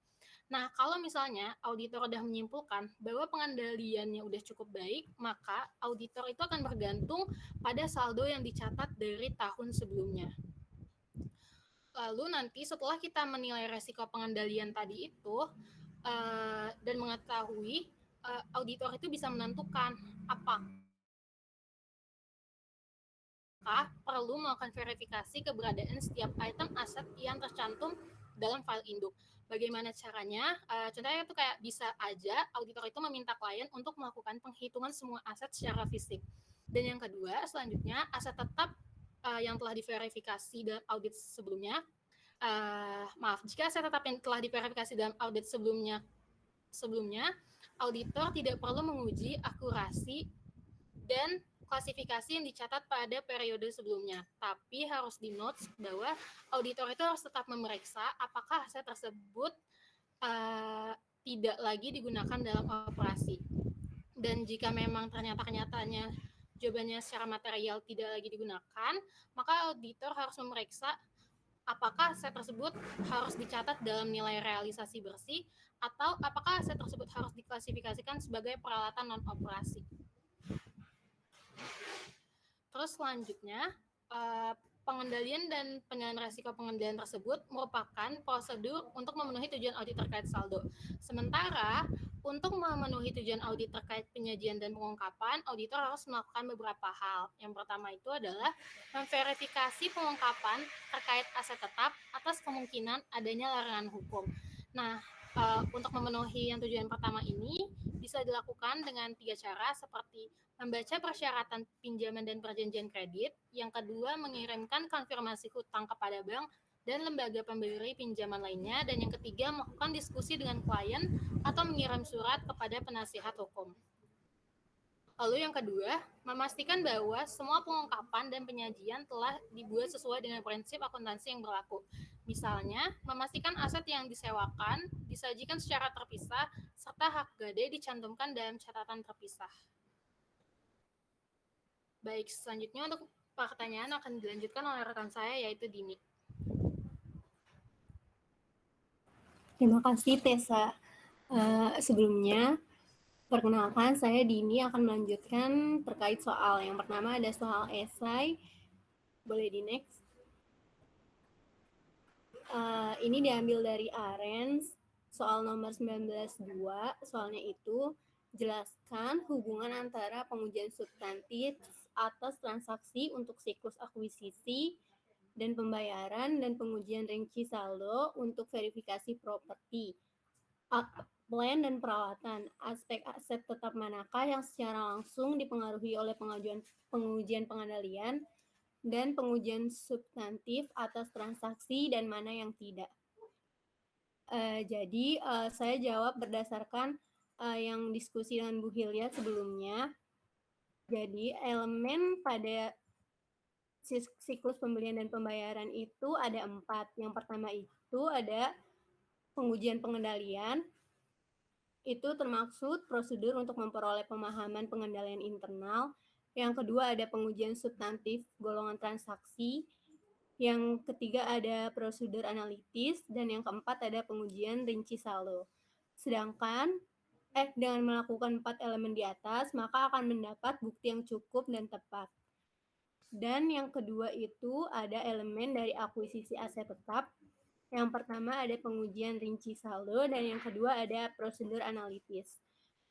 Nah, kalau misalnya auditor sudah menyimpulkan bahwa pengendaliannya sudah cukup baik, maka auditor itu akan bergantung pada saldo yang dicatat dari tahun sebelumnya. Lalu nanti setelah kita menilai resiko pengendalian tadi itu dan mengetahui, auditor itu bisa menentukan apakah perlu melakukan verifikasi keberadaan setiap item aset yang tercantum dalam file induk. Bagaimana caranya? Contohnya itu kayak bisa aja auditor itu meminta klien untuk melakukan penghitungan semua aset secara fisik. Dan yang kedua, selanjutnya aset tetap yang telah diverifikasi dalam audit sebelumnya, jika aset tetap yang telah diverifikasi dalam audit sebelumnya, auditor tidak perlu menguji akurasi dan klasifikasi yang dicatat pada periode sebelumnya, tapi harus di-notes bahwa auditor itu harus tetap memeriksa apakah aset tersebut tidak lagi digunakan dalam operasi. Dan jika memang ternyata kenyataannya jawabannya secara material tidak lagi digunakan, maka auditor harus memeriksa apakah aset tersebut harus dicatat dalam nilai realisasi bersih atau apakah aset tersebut harus diklasifikasikan sebagai peralatan non-operasi. Terus selanjutnya, pengendalian dan penilaian risiko pengendalian tersebut merupakan prosedur untuk memenuhi tujuan audit terkait saldo. Sementara, untuk memenuhi tujuan audit terkait penyajian dan pengungkapan, auditor harus melakukan beberapa hal. Yang pertama itu adalah memverifikasi pengungkapan terkait aset tetap atas kemungkinan adanya larangan hukum. Nah, untuk memenuhi yang tujuan pertama ini bisa dilakukan dengan 3 cara, seperti membaca persyaratan pinjaman dan perjanjian kredit. Yang kedua, mengirimkan konfirmasi hutang kepada bank dan lembaga pemberi pinjaman lainnya. Dan yang ketiga, melakukan diskusi dengan klien atau mengirim surat kepada penasihat hukum. Lalu yang kedua, memastikan bahwa semua pengungkapan dan penyajian telah dibuat sesuai dengan prinsip akuntansi yang berlaku. Misalnya, memastikan aset yang disewakan disajikan secara terpisah, serta hak gade dicantumkan dalam catatan terpisah. Baik, selanjutnya untuk pertanyaan akan dilanjutkan oleh rekan saya, yaitu Dini. Terima kasih, Tessa. Sebelumnya, perkenalkan, saya Dini akan melanjutkan terkait soal. Yang pertama ada soal esai. Boleh di next. Ini diambil dari Arens, soal nomor 19.2. Soalnya itu, jelaskan hubungan antara pengujian substantif atas transaksi untuk siklus akuisisi dan pembayaran dan pengujian rinci saldo untuk verifikasi properti. plan dan peralatan. Aspek aset tetap manakah yang secara langsung dipengaruhi oleh pengujian pengendalian dan pengujian substantif atas transaksi dan mana yang tidak. Jadi saya jawab berdasarkan yang diskusi dengan Bu Hilya sebelumnya. Jadi elemen pada siklus pembelian dan pembayaran itu ada 4. Yang pertama itu ada pengujian pengendalian, itu termaksud prosedur untuk memperoleh pemahaman pengendalian internal. Yang kedua ada pengujian substantif golongan transaksi. Yang ketiga ada prosedur analitis. Dan yang keempat ada pengujian rinci saldo. Sedangkan dengan melakukan 4 elemen di atas, maka akan mendapat bukti yang cukup dan tepat. Dan yang kedua itu ada elemen dari akuisisi aset tetap. Yang pertama ada pengujian rinci saldo dan yang kedua ada prosedur analitis.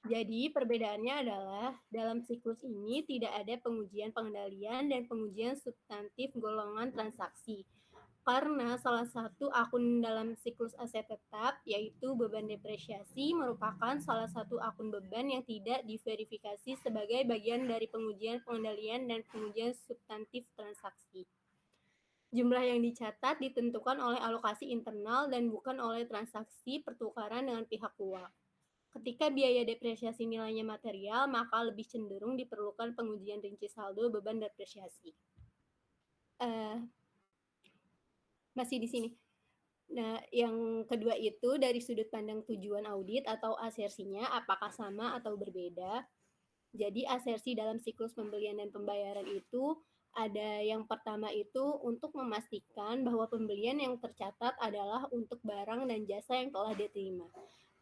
Jadi perbedaannya adalah dalam siklus ini tidak ada pengujian pengendalian dan pengujian substantif golongan transaksi. Karena salah satu akun dalam siklus aset tetap, yaitu beban depresiasi, merupakan salah satu akun beban yang tidak diverifikasi sebagai bagian dari pengujian pengendalian dan pengujian substantif transaksi. Jumlah yang dicatat ditentukan oleh alokasi internal dan bukan oleh transaksi pertukaran dengan pihak luar. Ketika biaya depresiasi nilainya material, maka lebih cenderung diperlukan pengujian rinci saldo beban depresiasi. Masih di sini. Nah, yang kedua itu dari sudut pandang tujuan audit atau asersinya, apakah sama atau berbeda? Jadi asersi dalam siklus pembelian dan pembayaran itu ada yang pertama itu untuk memastikan bahwa pembelian yang tercatat adalah untuk barang dan jasa yang telah diterima.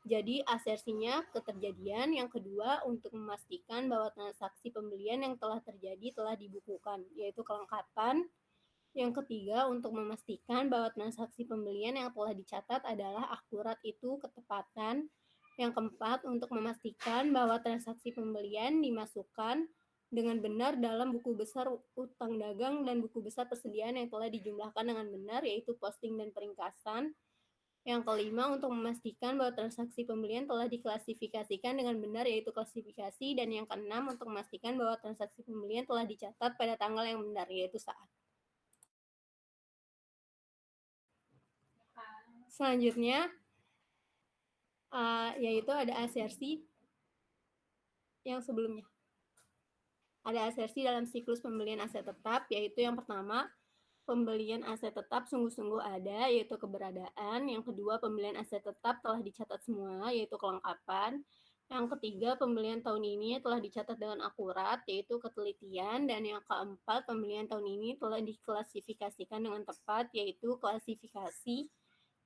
Jadi asersinya keterjadian. Yang kedua untuk memastikan bahwa transaksi pembelian yang telah terjadi telah dibukukan, yaitu kelengkapan. Yang ketiga untuk memastikan bahwa transaksi pembelian yang telah dicatat adalah akurat, itu ketepatan. Yang keempat untuk memastikan bahwa transaksi pembelian dimasukkan dengan benar dalam buku besar utang dagang dan buku besar persediaan yang telah dijumlahkan dengan benar, yaitu posting dan peringkasan. Yang kelima untuk memastikan bahwa transaksi pembelian telah diklasifikasikan dengan benar, yaitu klasifikasi. Dan yang keenam untuk memastikan bahwa transaksi pembelian telah dicatat pada tanggal yang benar, yaitu saat. Selanjutnya yaitu ada asersi yang sebelumnya. Ada asersi dalam siklus pembelian aset tetap, yaitu yang pertama pembelian aset tetap sungguh-sungguh ada, yaitu keberadaan. Yang kedua pembelian aset tetap telah dicatat semua, yaitu kelengkapan. Yang ketiga pembelian tahun ini telah dicatat dengan akurat, yaitu ketelitian. Dan yang keempat pembelian tahun ini telah diklasifikasikan dengan tepat, yaitu klasifikasi.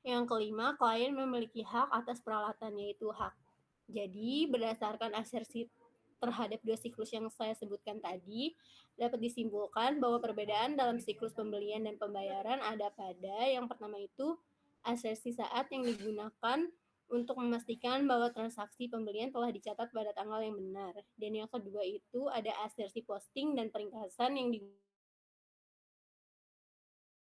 Yang kelima, klien memiliki hak atas peralatan, yaitu hak. Jadi, berdasarkan asersi terhadap dua siklus yang saya sebutkan tadi, dapat disimpulkan bahwa perbedaan dalam siklus pembelian dan pembayaran ada pada yang pertama itu asersi saat yang digunakan untuk memastikan bahwa transaksi pembelian telah dicatat pada tanggal yang benar. Dan yang kedua itu ada asersi posting dan peringkasan yang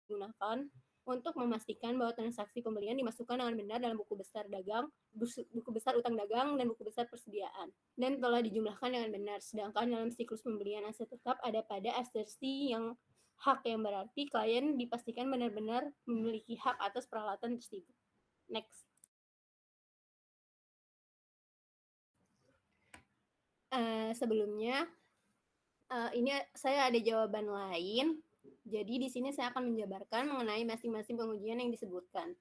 digunakan untuk memastikan bahwa transaksi pembelian dimasukkan dengan benar dalam buku besar dagang, buku besar utang dagang, dan buku besar persediaan, dan telah dijumlahkan dengan benar. Sedangkan dalam siklus pembelian aset tetap ada pada asersi yang hak, yang berarti klien dipastikan benar-benar memiliki hak atas peralatan tersebut. Next. Sebelumnya, ini saya ada jawaban lain. Jadi di sini saya akan menjabarkan mengenai masing-masing pengujian yang disebutkan.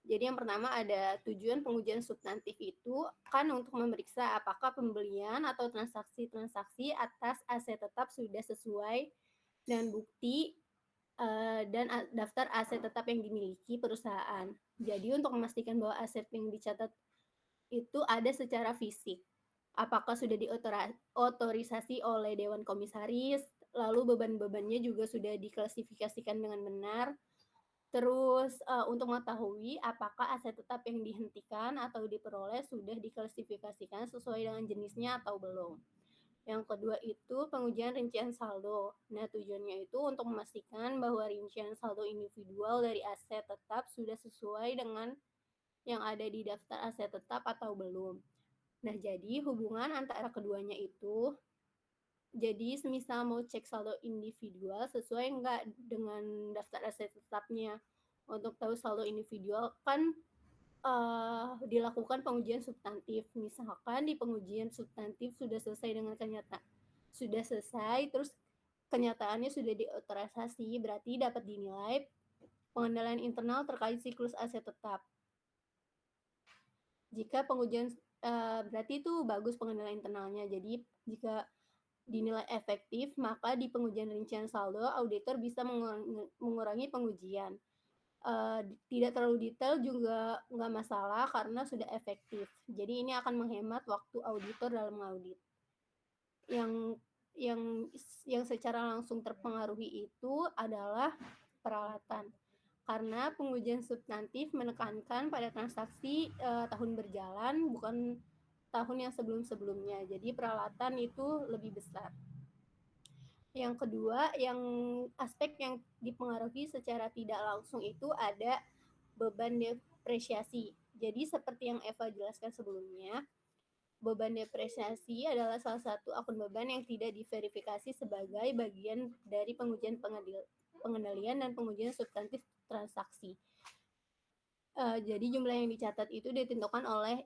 Jadi yang pertama ada tujuan pengujian substantif itu kan untuk memeriksa apakah pembelian atau transaksi-transaksi atas aset tetap sudah sesuai dengan bukti dan daftar aset tetap yang dimiliki perusahaan. Jadi untuk memastikan bahwa aset yang dicatat itu ada secara fisik. Apakah sudah diotorisasi oleh Dewan Komisaris, lalu beban-bebannya juga sudah diklasifikasikan dengan benar. Terus untuk mengetahui apakah aset tetap yang dihentikan atau diperoleh sudah diklasifikasikan sesuai dengan jenisnya atau belum. Yang kedua itu pengujian rincian saldo. Nah, tujuannya itu untuk memastikan bahwa rincian saldo individual dari aset tetap sudah sesuai dengan yang ada di daftar aset tetap atau belum. Nah, jadi hubungan antara keduanya itu, jadi semisal mau cek saldo individual sesuai nggak dengan daftar aset tetapnya. Untuk tahu saldo individual kan dilakukan pengujian substantif. Misalkan di pengujian substantif sudah selesai dengan sudah selesai, terus kenyataannya sudah diotorisasi, berarti dapat dinilai pengendalian internal terkait siklus aset tetap. Jika pengujian berarti itu bagus pengendalian internalnya. Jadi jika dinilai efektif, maka di pengujian rincian saldo auditor bisa mengurangi pengujian. Tidak terlalu detail juga nggak masalah karena sudah efektif. Jadi ini akan menghemat waktu auditor dalam mengaudit. Yang secara langsung terpengaruhi itu adalah peralatan. Karena pengujian substantif menekankan pada transaksi tahun berjalan, bukan tahun yang sebelum-sebelumnya. Jadi peralatan itu lebih besar. Yang kedua, aspek yang dipengaruhi secara tidak langsung itu ada beban depresiasi. Jadi seperti yang Eva jelaskan sebelumnya, beban depresiasi adalah salah satu akun beban yang tidak diverifikasi sebagai bagian dari pengujian pengendalian dan pengujian substantif transaksi. Jadi jumlah yang dicatat itu ditentukan oleh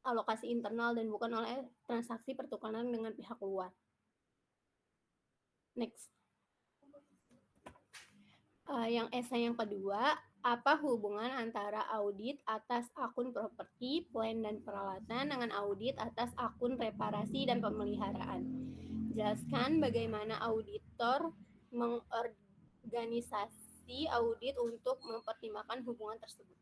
alokasi internal dan bukan oleh transaksi pertukaran dengan pihak luar. Next. Yang esai yang kedua, apa hubungan antara audit atas akun properti, plant, dan peralatan dengan audit atas akun reparasi dan pemeliharaan? Jelaskan bagaimana auditor mengorganisasi audit untuk mempertimbangkan hubungan tersebut.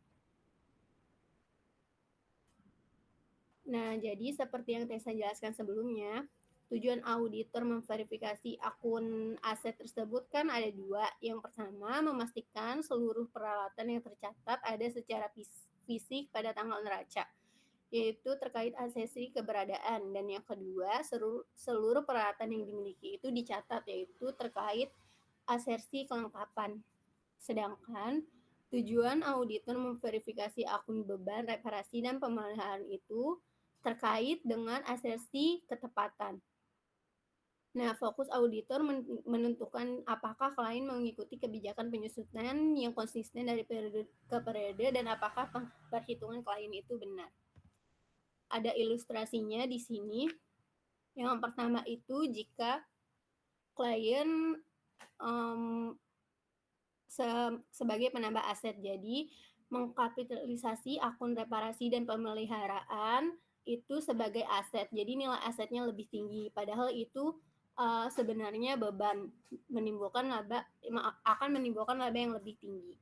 Nah, jadi seperti yang Tessa jelaskan sebelumnya, tujuan auditor memverifikasi akun aset tersebut kan ada dua. Yang pertama, memastikan seluruh peralatan yang tercatat ada secara fisik pada tanggal neraca, yaitu terkait asesi keberadaan. Dan yang kedua, seluruh peralatan yang dimiliki itu dicatat, yaitu terkait asersi kelengkapan. Sedangkan tujuan auditor memverifikasi akun beban, reparasi, dan pemeliharaan itu terkait dengan asersi ketepatan. Nah, fokus auditor menentukan apakah klien mengikuti kebijakan penyusunan yang konsisten dari periode ke periode dan apakah perhitungan klien itu benar. Ada ilustrasinya di sini. Yang pertama itu jika klien sebagai penambah aset, jadi mengkapitalisasi akun reparasi dan pemeliharaan itu sebagai aset, jadi nilai asetnya lebih tinggi, padahal itu sebenarnya akan menimbulkan laba yang lebih tinggi.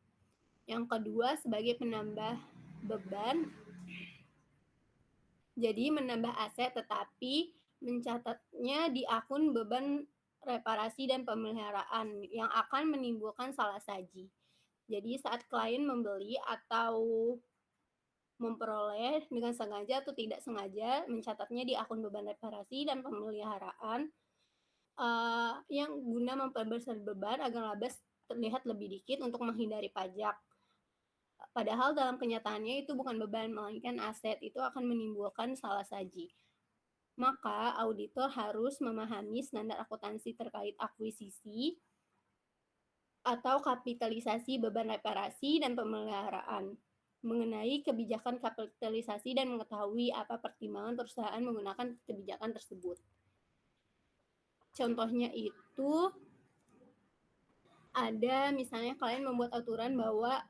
Yang kedua, sebagai penambah beban, jadi menambah aset tetapi mencatatnya di akun beban reparasi dan pemeliharaan yang akan menimbulkan salah saji. Jadi saat klien membeli atau memperoleh dengan sengaja atau tidak sengaja mencatatnya di akun beban reparasi dan pemeliharaan yang guna memperbesar beban agar laba terlihat lebih dikit untuk menghindari pajak. Padahal dalam kenyataannya itu bukan beban, melainkan aset, itu akan menimbulkan salah saji. Maka auditor harus memahami standar akuntansi terkait akuisisi atau kapitalisasi beban reparasi dan pemeliharaan, mengenai kebijakan kapitalisasi dan mengetahui apa pertimbangan perusahaan menggunakan kebijakan tersebut. Contohnya itu ada misalnya kalian membuat aturan bahwa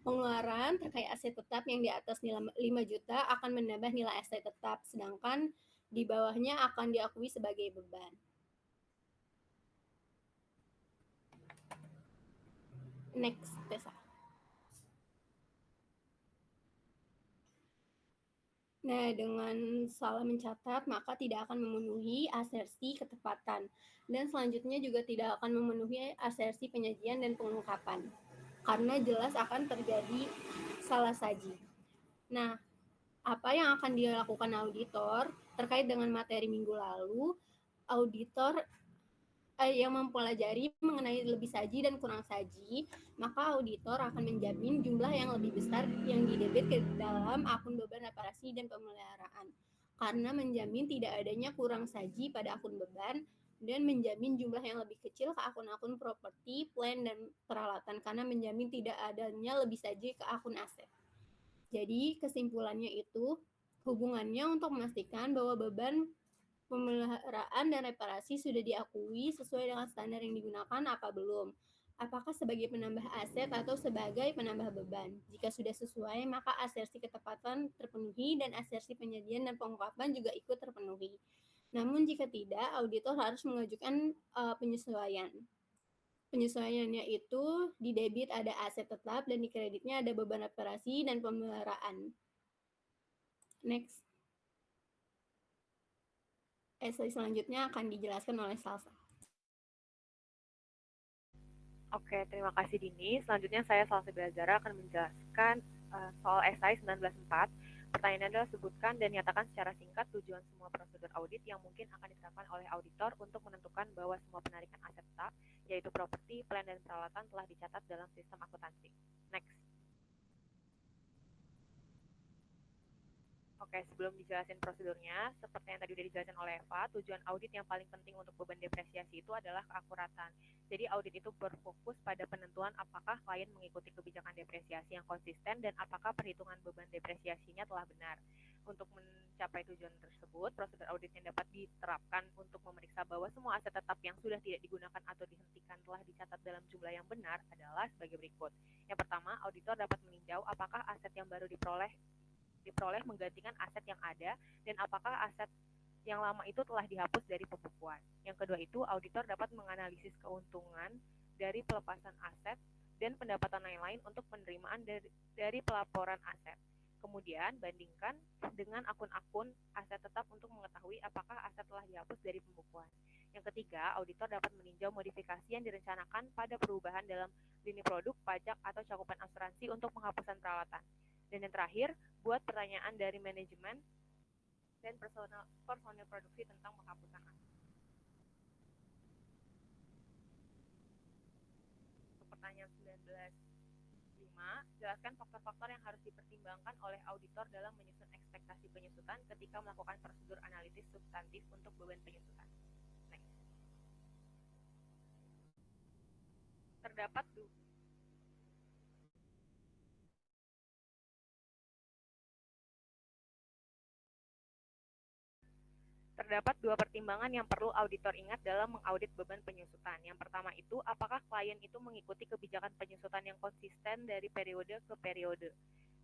pengeluaran terkait aset tetap yang di atas nilai 5 juta akan menambah nilai aset tetap, sedangkan di bawahnya akan diakui sebagai beban. Next, Tessa. Nah, dengan salah mencatat, maka tidak akan memenuhi asersi ketepatan. Dan selanjutnya juga tidak akan memenuhi asersi penyajian dan pengungkapan. Karena jelas akan terjadi salah saji. Nah, apa yang akan dilakukan auditor terkait dengan materi minggu lalu? Auditor yang mempelajari mengenai lebih saji dan kurang saji, maka auditor akan menjamin jumlah yang lebih besar yang didebit ke dalam akun beban reparasi dan pemeliharaan. Karena menjamin tidak adanya kurang saji pada akun beban dan menjamin jumlah yang lebih kecil ke akun-akun properti, plant, dan peralatan karena menjamin tidak adanya lebih saji ke akun aset. Jadi kesimpulannya itu hubungannya untuk memastikan bahwa beban pemeliharaan dan reparasi sudah diakui sesuai dengan standar yang digunakan apa belum? Apakah sebagai penambah aset atau sebagai penambah beban? Jika sudah sesuai, maka asersi ketepatan terpenuhi dan asersi penyajian dan pengungkapan juga ikut terpenuhi. Namun jika tidak, auditor harus mengajukan penyesuaian. Penyesuaiannya itu di debit ada aset tetap dan di kreditnya ada beban reparasi dan pemeliharaan. Next. Slide selanjutnya akan dijelaskan oleh Salsa. Oke, terima kasih Dini. Selanjutnya saya Salsa Belazara akan menjelaskan soal SI 19.4. Pertanyaannya adalah sebutkan dan nyatakan secara singkat tujuan semua prosedur audit yang mungkin akan diterapkan oleh auditor untuk menentukan bahwa semua penarikan aset tetap, yaitu properti, plant, dan peralatan telah dicatat dalam sistem akuntansi. Next. Oke, sebelum dijelasin prosedurnya, seperti yang tadi udah dijelasin oleh Eva, tujuan audit yang paling penting untuk beban depresiasi itu adalah keakuratan. Jadi audit itu berfokus pada penentuan apakah klien mengikuti kebijakan depresiasi yang konsisten dan apakah perhitungan beban depresiasinya telah benar. Untuk mencapai tujuan tersebut, prosedur audit yang dapat diterapkan untuk memeriksa bahwa semua aset tetap yang sudah tidak digunakan atau dihentikan telah dicatat dalam jumlah yang benar adalah sebagai berikut. Yang pertama, auditor dapat meninjau apakah aset yang baru diperoleh menggantikan aset yang ada dan apakah aset yang lama itu telah dihapus dari pembukuan. Yang kedua itu, auditor dapat menganalisis keuntungan dari pelepasan aset dan pendapatan lain-lain untuk penerimaan dari pelaporan aset. Kemudian, bandingkan dengan akun-akun aset tetap untuk mengetahui apakah aset telah dihapus dari pembukuan. Yang ketiga, auditor dapat meninjau modifikasi yang direncanakan pada perubahan dalam lini produk, pajak, atau cakupan asuransi untuk penghapusan peralatan. Dan yang terakhir, buat pertanyaan dari manajemen dan personel produksi tentang penghapusan aset. Untuk pertanyaan 19.5, jelaskan faktor-faktor yang harus dipertimbangkan oleh auditor dalam menyusun ekspektasi penyusutan ketika melakukan prosedur analisis substantif untuk beban penyusutan. Next. Terdapat dua pertimbangan yang perlu auditor ingat dalam mengaudit beban penyusutan. Yang pertama itu, apakah klien itu mengikuti kebijakan penyusutan yang konsisten dari periode ke periode.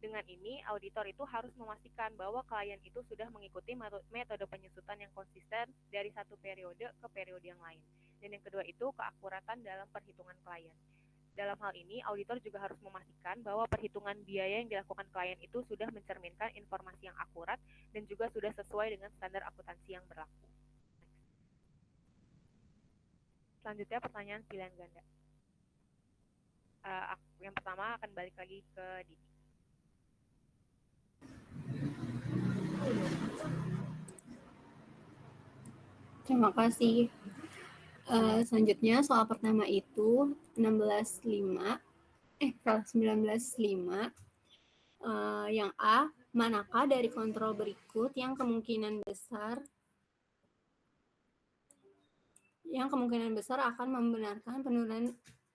Dengan ini, auditor itu harus memastikan bahwa klien itu sudah mengikuti metode penyusutan yang konsisten dari satu periode ke periode yang lain. Dan yang kedua itu, keakuratan dalam perhitungan klien. Dalam hal ini, auditor juga harus memastikan bahwa perhitungan biaya yang dilakukan klien itu sudah mencerminkan informasi yang akurat dan juga sudah sesuai dengan standar akuntansi yang berlaku. Selanjutnya pertanyaan pilihan ganda. Yang pertama akan balik lagi ke Didi. Terima kasih. Selanjutnya soal pertama itu 19.5 yang A, manakah dari kontrol berikut yang kemungkinan besar akan membenarkan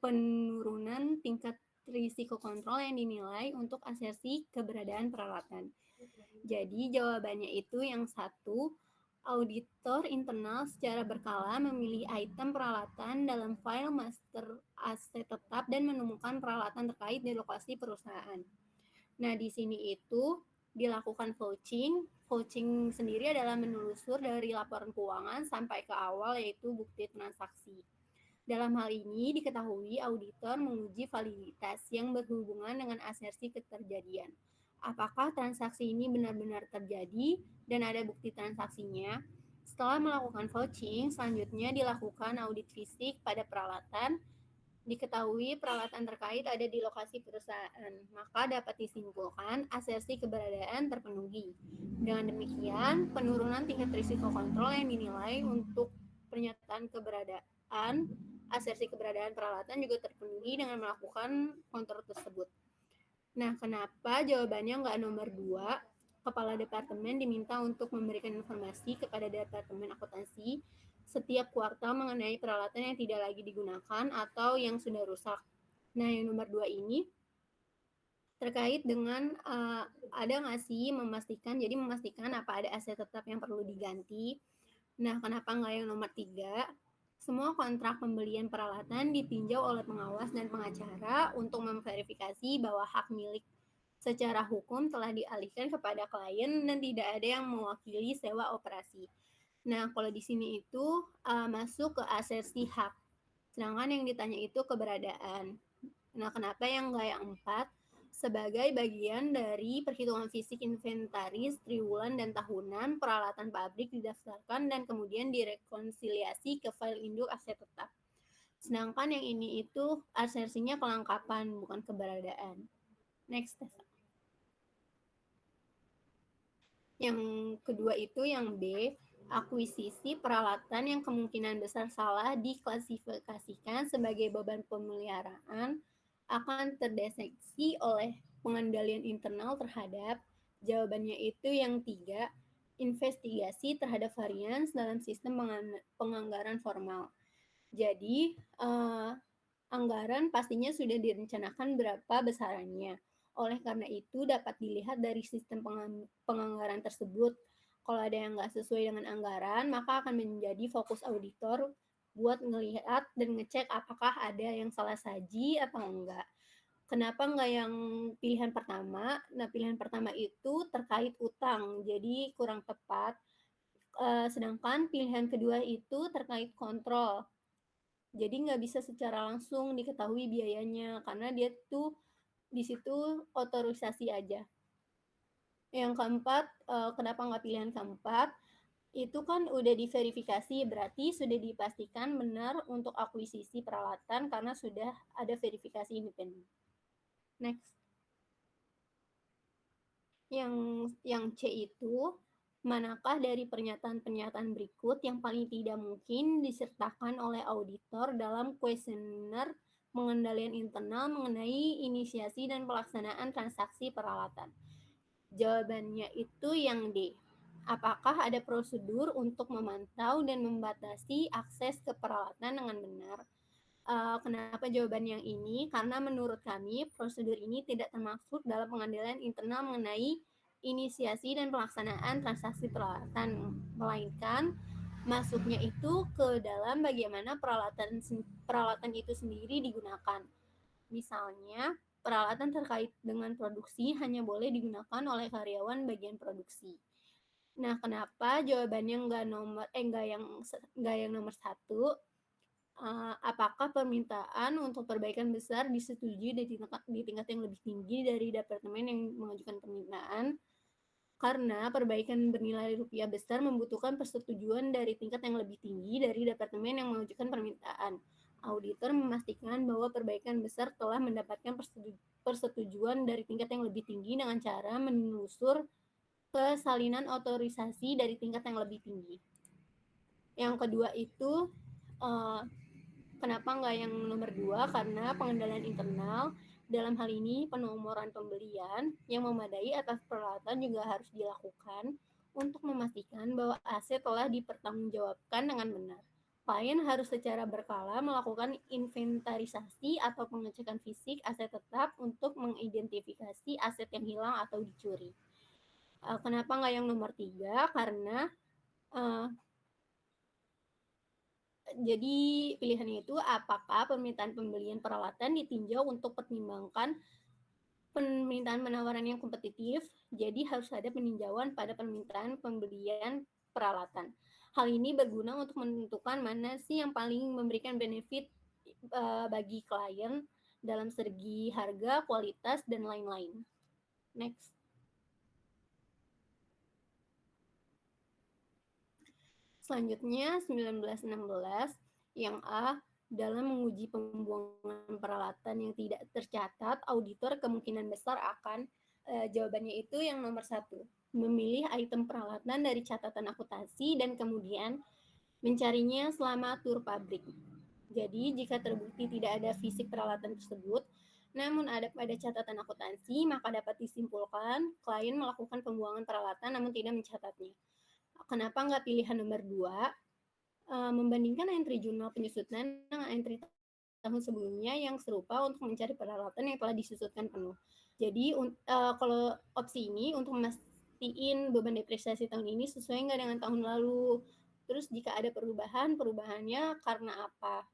penurunan tingkat risiko kontrol yang dinilai untuk asersi keberadaan peralatan. Jadi jawabannya itu yang satu, auditor internal secara berkala memilih item peralatan dalam file master aset tetap dan menemukan peralatan terkait di lokasi perusahaan. Nah, di sini itu dilakukan vouching. Vouching sendiri adalah menelusur dari laporan keuangan sampai ke awal, yaitu bukti transaksi. Dalam hal ini diketahui auditor menguji validitas yang berhubungan dengan asersi keterjadian. Apakah transaksi ini benar-benar terjadi dan ada bukti transaksinya? Setelah melakukan vouching, selanjutnya dilakukan audit fisik pada peralatan. Diketahui peralatan terkait ada di lokasi perusahaan, maka dapat disimpulkan asersi keberadaan terpenuhi. Dengan demikian, penurunan tingkat risiko kontrol yang dinilai untuk pernyataan keberadaan keberadaan asersi keberadaan peralatan juga terpenuhi dengan melakukan kontrol tersebut. Nah, kenapa jawabannya nggak nomor 2? Kepala departemen diminta untuk memberikan informasi kepada Departemen Akuntansi setiap kuartal mengenai peralatan yang tidak lagi digunakan atau yang sudah rusak. Nah, yang nomor 2 ini terkait dengan ada nggak sih memastikan apa ada aset tetap yang perlu diganti. Nah, kenapa nggak yang nomor 3? Semua kontrak pembelian peralatan ditinjau oleh pengawas dan pengacara untuk memverifikasi bahwa hak milik secara hukum telah dialihkan kepada klien dan tidak ada yang mewakili sewa operasi. Nah, kalau di sini itu masuk ke asersi hak. Sedangkan yang ditanya itu keberadaan. Nah, kenapa yang nggak yang 4? Sebagai bagian dari perhitungan fisik inventaris triwulan dan tahunan, peralatan pabrik didaftarkan dan kemudian direkonsiliasi ke file induk aset tetap. Sedangkan yang ini itu asersinya kelengkapan, bukan keberadaan. Next, Tessa. Yang kedua itu yang B, akuisisi peralatan yang kemungkinan besar salah diklasifikasikan sebagai beban pemeliharaan akan terdeteksi oleh pengendalian internal terhadap. Jawabannya itu yang 3, investigasi terhadap varians dalam sistem penganggaran formal. Jadi, anggaran pastinya sudah direncanakan berapa besarannya. Oleh karena itu, dapat dilihat dari sistem penganggaran tersebut. Kalau ada yang nggak sesuai dengan anggaran, maka akan menjadi fokus auditor buat ngelihat dan ngecek apakah ada yang salah saji atau enggak. Kenapa nggak yang pilihan pertama? Nah, pilihan pertama itu terkait utang, jadi kurang tepat. Sedangkan pilihan kedua itu terkait kontrol. Jadi nggak bisa secara langsung diketahui biayanya, karena dia tuh di situ otorisasi aja. Yang keempat, kenapa nggak pilihan keempat? Itu kan udah diverifikasi, berarti sudah dipastikan benar untuk akuisisi peralatan karena sudah ada verifikasi independen. Next. Yang C itu, manakah dari pernyataan-pernyataan berikut yang paling tidak mungkin disertakan oleh auditor dalam kuesioner pengendalian internal mengenai inisiasi dan pelaksanaan transaksi peralatan? Jawabannya itu yang D. Apakah ada prosedur untuk memantau dan membatasi akses ke peralatan dengan benar? Kenapa jawaban yang ini? Karena menurut kami prosedur ini tidak termaksud dalam pengendalian internal mengenai inisiasi dan pelaksanaan transaksi peralatan, melainkan masuknya itu ke dalam bagaimana peralatan itu sendiri digunakan. Misalnya, peralatan terkait dengan produksi hanya boleh digunakan oleh karyawan bagian produksi. Nah, kenapa jawabannya nggak yang nomor 1? Apakah permintaan untuk perbaikan besar disetujui di tingkat yang lebih tinggi dari departemen yang mengajukan permintaan? Karena perbaikan bernilai rupiah besar membutuhkan persetujuan dari tingkat yang lebih tinggi dari departemen yang mengajukan permintaan. Auditor memastikan bahwa perbaikan besar telah mendapatkan persetujuan dari tingkat yang lebih tinggi dengan cara menelusur ke salinan otorisasi dari tingkat yang lebih tinggi. Yang kedua itu, kenapa nggak yang nomor 2? Karena pengendalian internal, dalam hal ini penomoran pembelian yang memadai atas peralatan juga harus dilakukan untuk memastikan bahwa aset telah dipertanggungjawabkan dengan benar. Klien harus secara berkala melakukan inventarisasi atau pengecekan fisik aset tetap untuk mengidentifikasi aset yang hilang atau dicuri. Kenapa nggak yang nomor 3? Karena jadi pilihannya itu apakah permintaan pembelian peralatan ditinjau untuk pertimbangkan permintaan penawaran yang kompetitif, jadi harus ada peninjauan pada permintaan pembelian peralatan. Hal ini berguna untuk menentukan mana sih yang paling memberikan benefit bagi klien dalam segi harga, kualitas, dan lain-lain. Next. Selanjutnya 1916 yang A, dalam menguji pembuangan peralatan yang tidak tercatat, auditor kemungkinan besar akan jawabannya itu yang nomor 1, memilih item peralatan dari catatan akuntansi dan kemudian mencarinya selama tur pabrik. Jadi, jika terbukti tidak ada fisik peralatan tersebut, namun ada pada catatan akuntansi, maka dapat disimpulkan klien melakukan pembuangan peralatan namun tidak mencatatnya. Kenapa nggak pilihan nomor 2? Membandingkan entry jurnal penyusutan dengan entry tahun sebelumnya yang serupa untuk mencari peralatan yang telah disusutkan penuh. Jadi, kalau opsi ini untuk memastikan beban depresiasi tahun ini sesuai nggak dengan tahun lalu. Terus jika ada perubahan, perubahannya karena apa?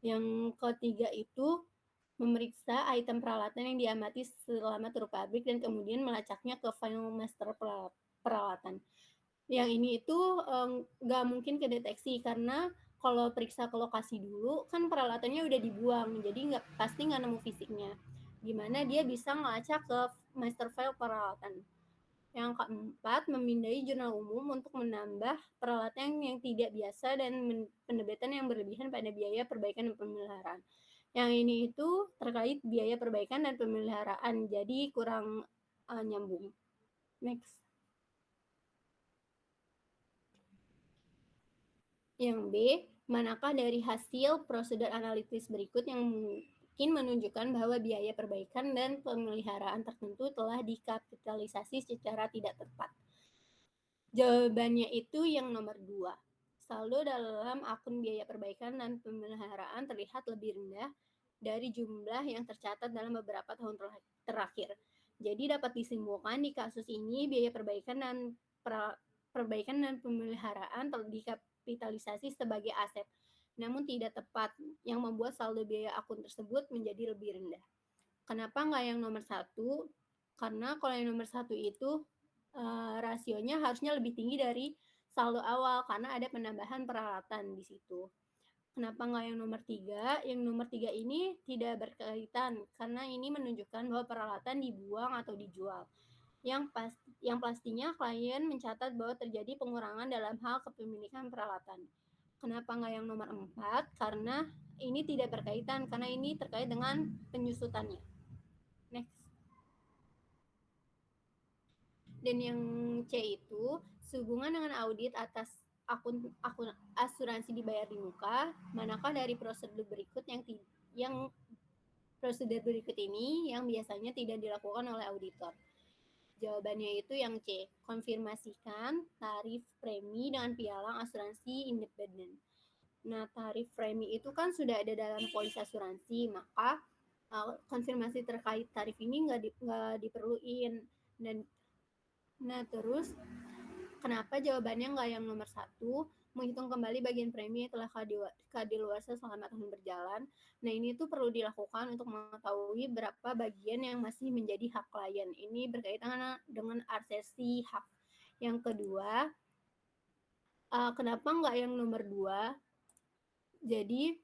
Yang ketiga itu memeriksa item peralatan yang diamati selama tur pabrik dan kemudian melacaknya ke file master peralatan. Yang ini itu nggak mungkin kedeteksi karena kalau periksa ke lokasi dulu kan peralatannya udah dibuang, jadi pasti nggak nemu fisiknya. Gimana dia bisa ngelacak ke master file peralatan. Yang keempat, memindai jurnal umum untuk menambah peralatan yang tidak biasa dan penerbitan yang berlebihan pada biaya perbaikan dan pemeliharaan. Yang ini itu terkait biaya perbaikan dan pemeliharaan, jadi kurang nyambung. Next. Yang B, manakah dari hasil prosedur analitis berikut yang mungkin menunjukkan bahwa biaya perbaikan dan pemeliharaan tertentu telah dikapitalisasi secara tidak tepat? Jawabannya itu yang nomor 2. Saldo dalam akun biaya perbaikan dan pemeliharaan terlihat lebih rendah dari jumlah yang tercatat dalam beberapa tahun terakhir. Jadi dapat disimpulkan di kasus ini biaya perbaikan dan pemeliharaan dikapitalisasi sebagai aset, namun tidak tepat, yang membuat saldo biaya akun tersebut menjadi lebih rendah. Kenapa nggak yang nomor 1? Karena kalau yang nomor 1 itu rasionya harusnya lebih tinggi dari saldo awal karena ada penambahan peralatan di situ. Kenapa nggak yang nomor 3? Yang nomor 3 ini tidak berkaitan karena ini menunjukkan bahwa peralatan dibuang atau dijual. Yang pastinya klien mencatat bahwa terjadi pengurangan dalam hal kepemilikan peralatan. Kenapa nggak yang nomor 4? Karena ini tidak berkaitan karena ini terkait dengan penyusutannya. Next. Dan yang C itu sehubungan dengan audit atas akun asuransi dibayar di muka, manakah dari prosedur berikut yang prosedur berikut ini yang biasanya tidak dilakukan oleh auditor? Jawabannya itu yang C, konfirmasikan tarif premi dengan pialang asuransi independen. Nah, tarif premi itu kan sudah ada dalam polis asuransi, maka konfirmasi terkait tarif ini nggak diperluin. Nah, terus kenapa jawabannya nggak yang nomor 1? Menghitung kembali bagian premi yang telah kadaluarsa selama tahun berjalan. Nah, ini tuh perlu dilakukan untuk mengetahui berapa bagian yang masih menjadi hak klien. Ini berkaitan dengan arsesi hak. Yang kedua, kenapa nggak yang nomor 2? Jadi,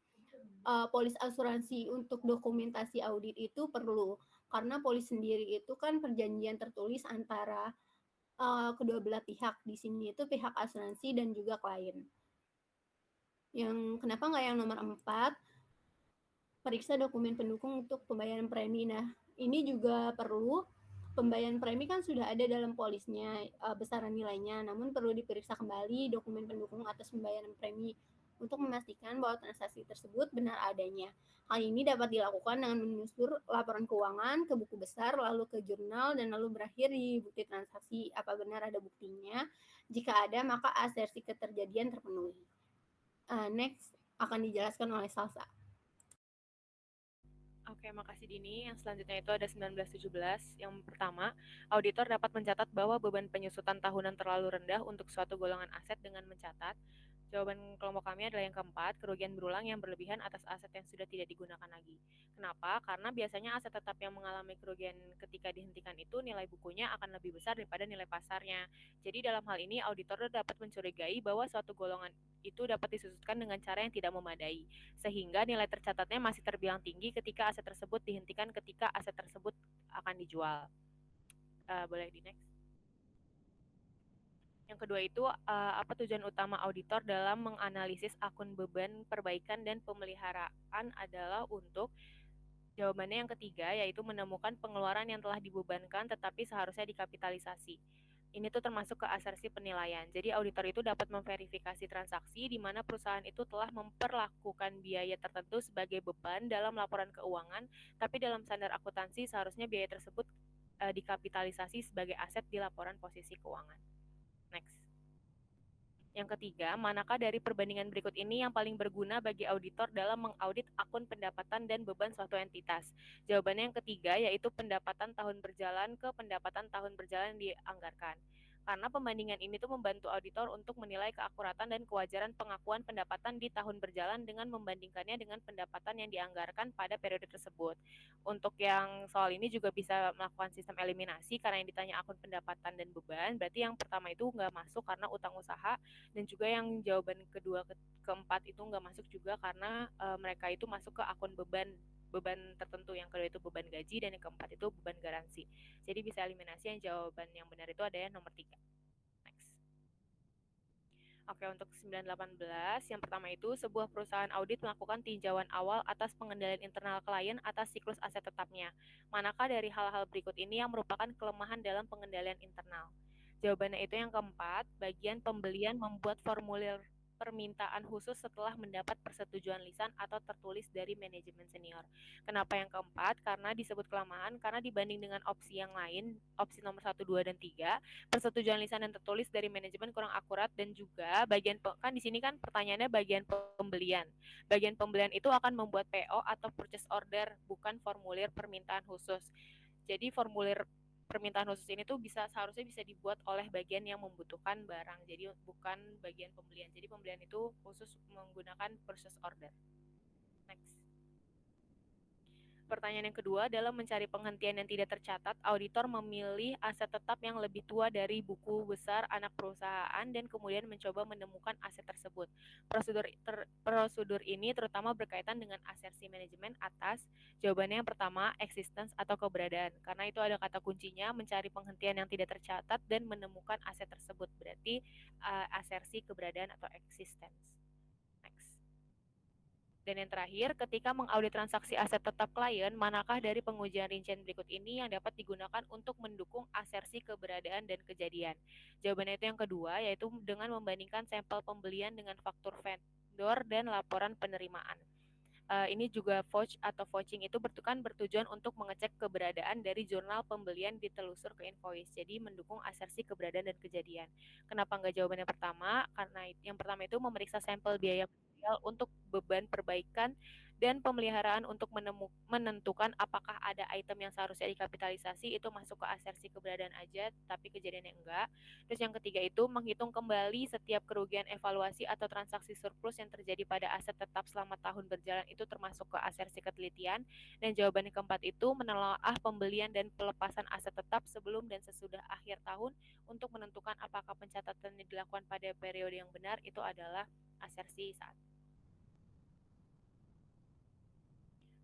polis asuransi untuk dokumentasi audit itu perlu. Karena polis sendiri itu kan perjanjian tertulis antara kedua belah pihak. Di sini itu pihak asuransi dan juga klien. Kenapa nggak yang nomor 4? Periksa dokumen pendukung untuk pembayaran premi. Nah, ini juga perlu. Pembayaran premi kan sudah ada dalam polisnya besaran nilainya, namun perlu diperiksa kembali dokumen pendukung atas pembayaran premi untuk memastikan bahwa transaksi tersebut benar adanya. Hal ini dapat dilakukan dengan menyusur laporan keuangan ke buku besar, lalu ke jurnal, dan lalu berakhir di bukti transaksi. Apa benar ada buktinya? Jika ada, maka asersi keterjadian terpenuhi. Next, akan dijelaskan oleh Salsa. Oke, makasih Dini. Yang selanjutnya itu ada 1917. Yang pertama, auditor dapat mencatat bahwa beban penyusutan tahunan terlalu rendah untuk suatu golongan aset dengan mencatat. Jawaban kelompok kami adalah yang keempat, kerugian berulang yang berlebihan atas aset yang sudah tidak digunakan lagi. Kenapa? Karena biasanya aset tetap yang mengalami kerugian ketika dihentikan itu nilai bukunya akan lebih besar daripada nilai pasarnya. Jadi dalam hal ini auditor dapat mencurigai bahwa suatu golongan itu dapat disusutkan dengan cara yang tidak memadai, sehingga nilai tercatatnya masih terbilang tinggi ketika aset tersebut dihentikan ketika aset tersebut akan dijual. Boleh di next. Yang kedua itu, apa tujuan utama auditor dalam menganalisis akun beban perbaikan dan pemeliharaan adalah untuk jawabannya yang ketiga, yaitu menemukan pengeluaran yang telah dibebankan tetapi seharusnya dikapitalisasi. Ini tuh termasuk ke asersi penilaian. Jadi auditor itu dapat memverifikasi transaksi di mana perusahaan itu telah memperlakukan biaya tertentu sebagai beban dalam laporan keuangan, tapi dalam standar akuntansi seharusnya biaya tersebut dikapitalisasi sebagai aset di laporan posisi keuangan. Next. Yang ketiga, manakah dari perbandingan berikut ini yang paling berguna bagi auditor dalam mengaudit akun pendapatan dan beban suatu entitas? Jawabannya yang ketiga, yaitu pendapatan tahun berjalan ke pendapatan tahun berjalan dianggarkan. Karena pembandingan ini tuh membantu auditor untuk menilai keakuratan dan kewajaran pengakuan pendapatan di tahun berjalan dengan membandingkannya dengan pendapatan yang dianggarkan pada periode tersebut. Untuk yang soal ini juga bisa melakukan sistem eliminasi karena yang ditanya akun pendapatan dan beban, berarti yang pertama itu nggak masuk karena utang usaha, dan juga yang jawaban kedua keempat itu nggak masuk juga karena mereka itu masuk ke akun beban tertentu. Yang kedua itu beban gaji dan yang keempat itu beban garansi. Jadi bisa eliminasi, yang jawaban yang benar itu ada yang nomor 3. Next. Oke, untuk 918, yang pertama itu sebuah perusahaan audit melakukan tinjauan awal atas pengendalian internal klien atas siklus aset tetapnya. Manakah dari hal-hal berikut ini yang merupakan kelemahan dalam pengendalian internal? Jawabannya itu yang keempat, bagian pembelian membuat formulir permintaan khusus setelah mendapat persetujuan lisan atau tertulis dari manajemen senior. Kenapa yang keempat? Karena disebut kelemahan, karena dibanding dengan opsi yang lain, opsi nomor 1, 2, dan 3, persetujuan lisan yang tertulis dari manajemen kurang akurat, dan juga bagian kan di sini kan pertanyaannya bagian pembelian. Bagian pembelian itu akan membuat PO atau purchase order, bukan formulir permintaan khusus. Jadi formulir permintaan khusus ini tuh seharusnya bisa dibuat oleh bagian yang membutuhkan barang. Jadi bukan bagian pembelian. Jadi pembelian itu khusus menggunakan purchase order. Next. Pertanyaan yang kedua, dalam mencari penghentian yang tidak tercatat, auditor memilih aset tetap yang lebih tua dari buku besar anak perusahaan dan kemudian mencoba menemukan aset tersebut. Prosedur ini terutama berkaitan dengan asersi manajemen atas. Jawabannya yang pertama, existence atau keberadaan. Karena itu ada kata kuncinya, mencari penghentian yang tidak tercatat dan menemukan aset tersebut. Berarti asersi keberadaan atau existence. Dan yang terakhir, ketika mengaudit transaksi aset tetap klien, manakah dari pengujian rincian berikut ini yang dapat digunakan untuk mendukung asersi keberadaan dan kejadian? Jawabannya itu yang kedua, yaitu dengan membandingkan sampel pembelian dengan faktur vendor dan laporan penerimaan. Ini juga vouch atau vouching itu bertujuan untuk mengecek keberadaan dari jurnal pembelian ditelusur ke invoice. Jadi mendukung asersi keberadaan dan kejadian. Kenapa nggak jawaban yang pertama? Karena yang pertama itu memeriksa sampel biaya untuk beban perbaikan dan pemeliharaan untuk menentukan apakah ada item yang seharusnya dikapitalisasi itu masuk ke asersi keberadaan aja, tapi kejadiannya enggak. Terus yang ketiga itu menghitung kembali setiap kerugian evaluasi atau transaksi surplus yang terjadi pada aset tetap selama tahun berjalan itu termasuk ke asersi ketelitian. Dan jawaban yang keempat itu menelaah pembelian dan pelepasan aset tetap sebelum dan sesudah akhir tahun untuk menentukan apakah pencatatan yang dilakukan pada periode yang benar itu adalah asersi saat.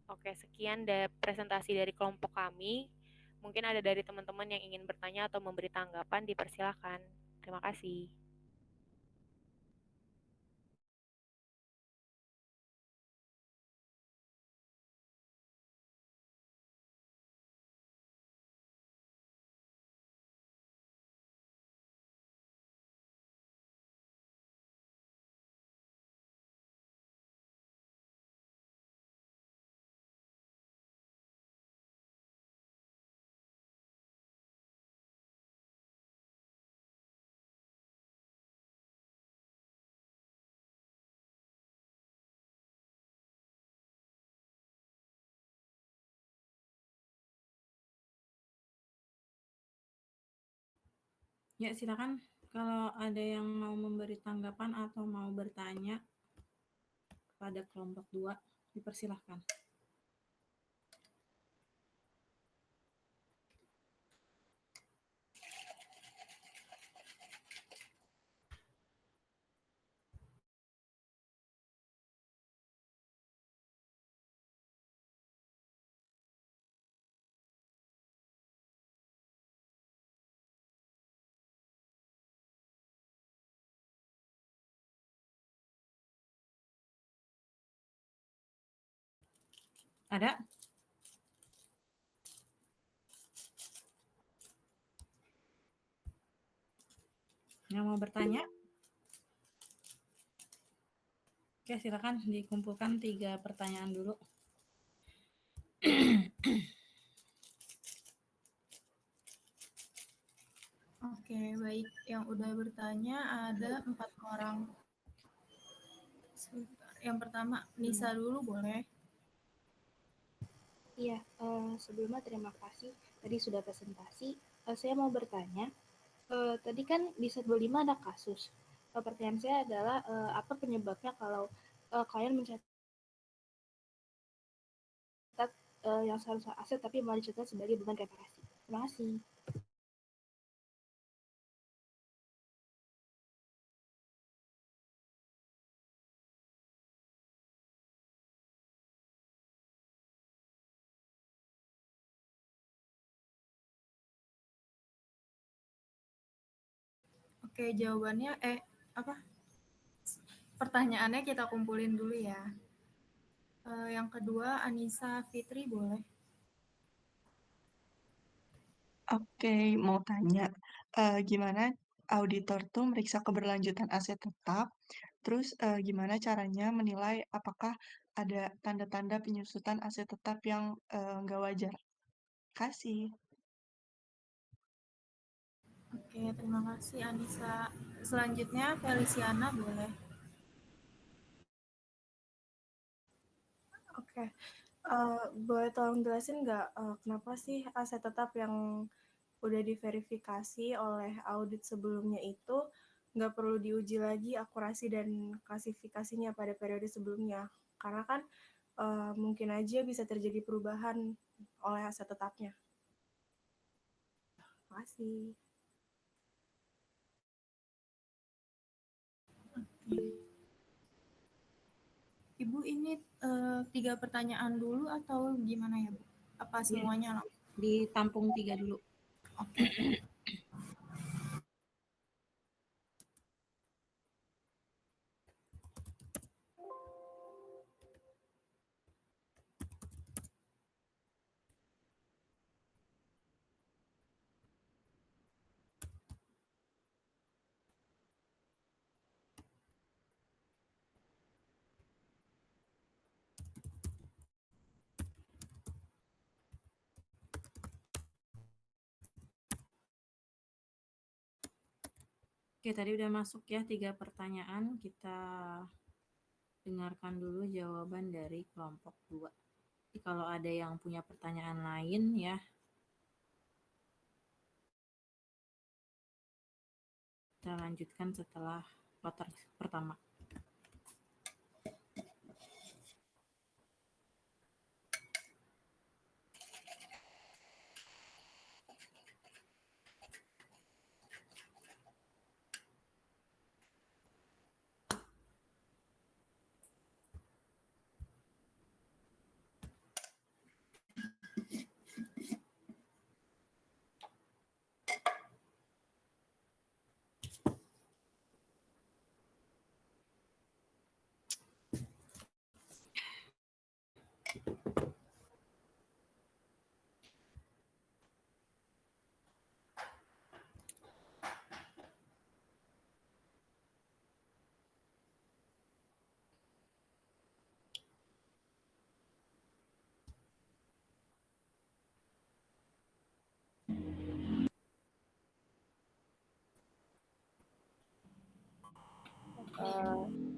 Oke, sekian presentasi dari kelompok kami. Mungkin ada dari teman-teman yang ingin bertanya atau memberi tanggapan, dipersilakan. Terima kasih. Ya, silakan kalau ada yang mau memberi tanggapan atau mau bertanya kepada kelompok 2, dipersilahkan. Ada? Yang mau bertanya? Oke, silakan dikumpulkan 3 pertanyaan dulu. Oke, baik. Yang udah bertanya ada 4 orang. Sebentar. Yang pertama, Nisa dulu boleh. Iya, sebelumnya terima kasih tadi sudah presentasi. Saya mau bertanya, tadi kan di set 25 ada kasus. Pertanyaan saya adalah apa penyebabnya kalau klien mencatat yang seharusnya aset tapi malah dicatat sebagai beban reparasi. Terima kasih. Oke, jawabannya apa? Pertanyaannya kita kumpulin dulu ya. Yang kedua, Anissa Fitri boleh. Oke, mau tanya, gimana auditor tuh meriksa keberlanjutan aset tetap, terus gimana caranya menilai apakah ada tanda-tanda penyusutan aset tetap yang nggak wajar? Kasih. Oke, terima kasih Anissa. Selanjutnya Feliciana boleh. Oke, boleh tolong jelasin nggak kenapa sih aset tetap yang udah diverifikasi oleh audit sebelumnya itu nggak perlu diuji lagi akurasi dan klasifikasinya pada periode sebelumnya? Karena kan mungkin aja bisa terjadi perubahan oleh aset tetapnya. Terima kasih. Oke. Ibu ini 3 pertanyaan dulu atau gimana ya Bu? Apa semuanya langsung? Ditampung 3 dulu. Oke. Oke, tadi udah masuk ya 3 pertanyaan. Kita dengarkan dulu jawaban dari kelompok 2. Jadi kalau ada yang punya pertanyaan lain ya, kita lanjutkan setelah kloter pertama.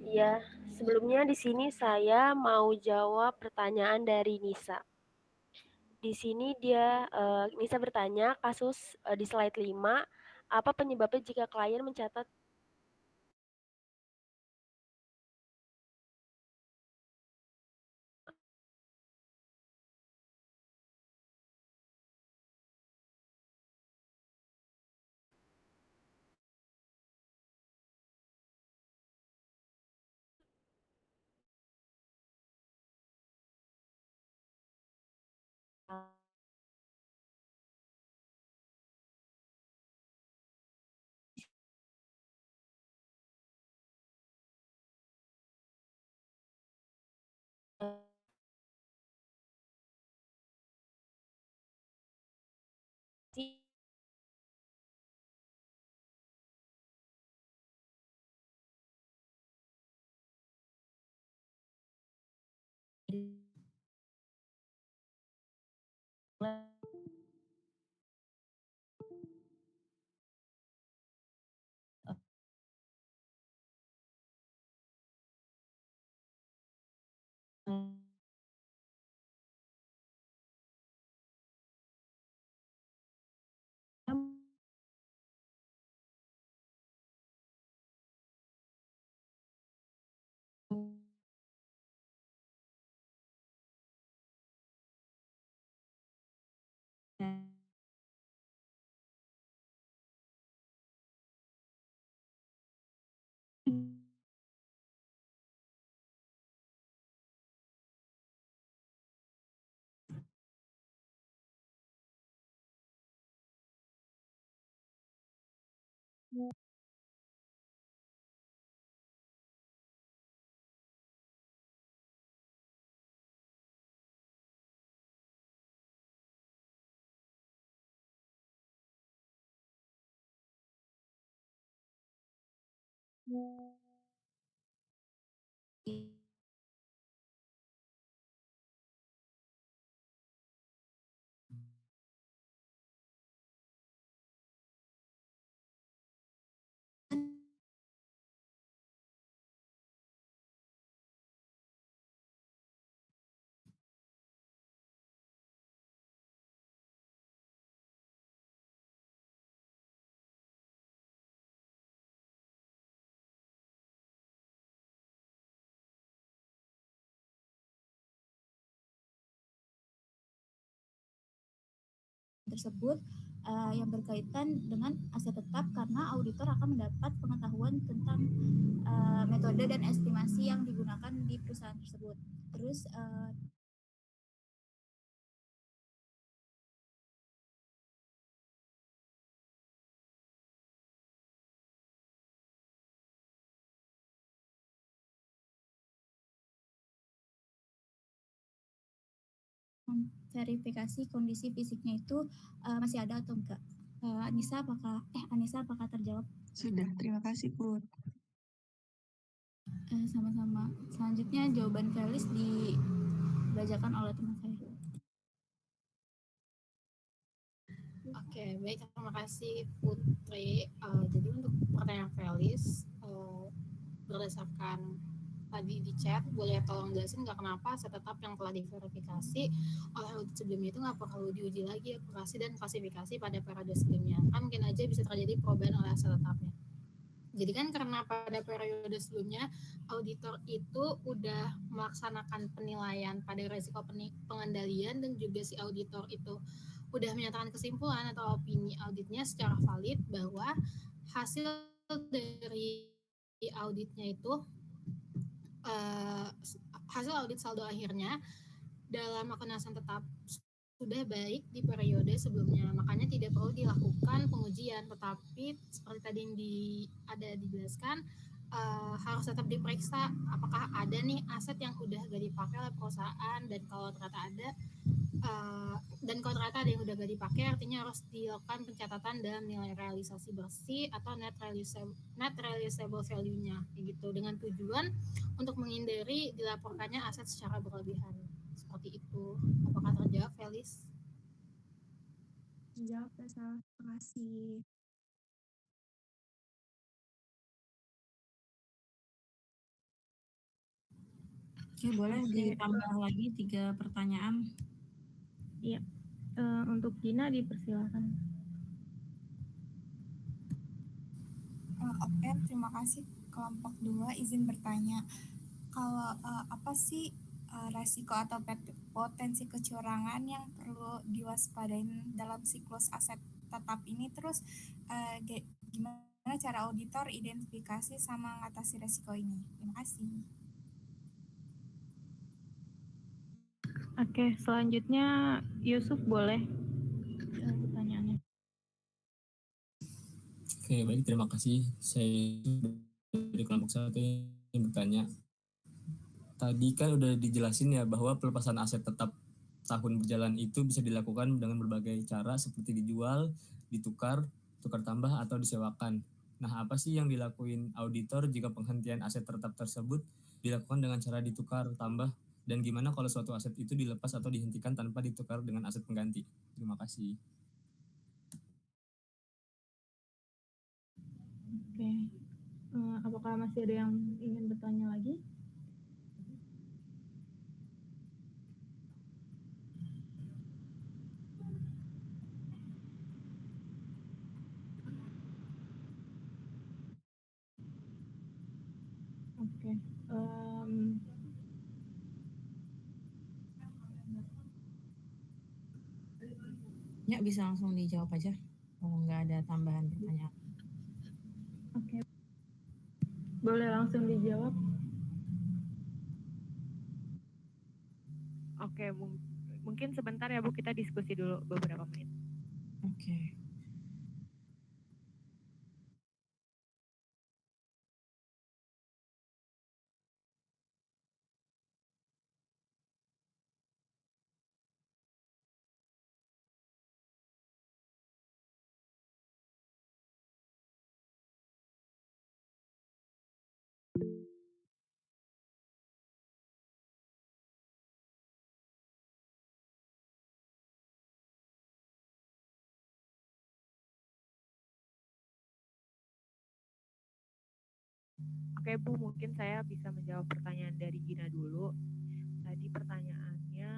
Ya, sebelumnya di sini saya mau jawab pertanyaan dari Nisa. Di sini Nisa bertanya kasus di slide 5, apa penyebabnya jika klien mencatat tersebut yang berkaitan dengan aset tetap karena auditor akan mendapat pengetahuan tentang metode dan estimasi yang digunakan di perusahaan tersebut. Terus verifikasi kondisi fisiknya itu masih ada atau enggak. Anissa apakah terjawab? Sudah, terima kasih Put. Sama-sama. Selanjutnya jawaban Felis dibacakan oleh teman saya. Oke, baik, terima kasih Putri. Jadi untuk pertanyaan Felis, berdasarkan tadi di chat, boleh tolong jelasin nggak kenapa aset tetap yang telah diverifikasi oleh audit sebelumnya itu nggak perlu diuji lagi akurasi dan klasifikasi pada periode sebelumnya? Kan mungkin aja bisa terjadi perubahan oleh aset tetapnya. Jadi kan karena pada periode sebelumnya auditor itu udah melaksanakan penilaian pada risiko pengendalian dan juga si auditor itu udah menyatakan kesimpulan atau opini auditnya secara valid bahwa hasil dari auditnya itu hasil audit saldo akhirnya dalam akun aset tetap sudah baik di periode sebelumnya, makanya tidak perlu dilakukan pengujian. Tetapi seperti tadi yang ada dijelaskan, harus tetap diperiksa apakah ada nih aset yang udah gak dipakai oleh perusahaan, dan kalau ternyata ada yang udah gak dipakai, artinya harus dilakukan pencatatan dalam nilai realisasi bersih atau net realizable value-nya, gitu, dengan tujuan untuk menghindari dilaporkannya aset secara berlebihan. Seperti itu. Apakah terjawab, Felis? Terjawab, Tessa. Terima kasih. Oke, boleh ditambah lagi 3 pertanyaan. Iya. Untuk Gina dipersilakan. Oke, terima kasih. Kelompok 2 izin bertanya. Kalau apa sih resiko atau potensi kecurangan yang perlu diwaspadain dalam siklus aset tetap ini? Terus gimana cara auditor identifikasi sama mengatasi resiko ini? Terima kasih. Oke, selanjutnya Yusuf boleh pertanyaannya. Oke, baik, terima kasih. Saya dari kelompok 1 yang bertanya. Tadi kan udah dijelasin ya bahwa pelepasan aset tetap tahun berjalan itu bisa dilakukan dengan berbagai cara seperti dijual, ditukar, tukar tambah, atau disewakan. Nah, apa sih yang dilakuin auditor jika penghentian aset tetap tersebut dilakukan dengan cara ditukar tambah Dan gimana kalau suatu aset itu dilepas atau dihentikan tanpa ditukar dengan aset pengganti? Terima kasih. Oke. Apakah masih ada yang ingin bertanya lagi? Oke. Ya, bisa langsung dijawab aja kalau nggak ada tambahan pertanyaan. Oke. Boleh langsung dijawab. Oke, mungkin sebentar ya Bu, kita diskusi dulu beberapa menit. Oke. Oke Bu, mungkin saya bisa menjawab pertanyaan dari Gina dulu. Tadi pertanyaannya,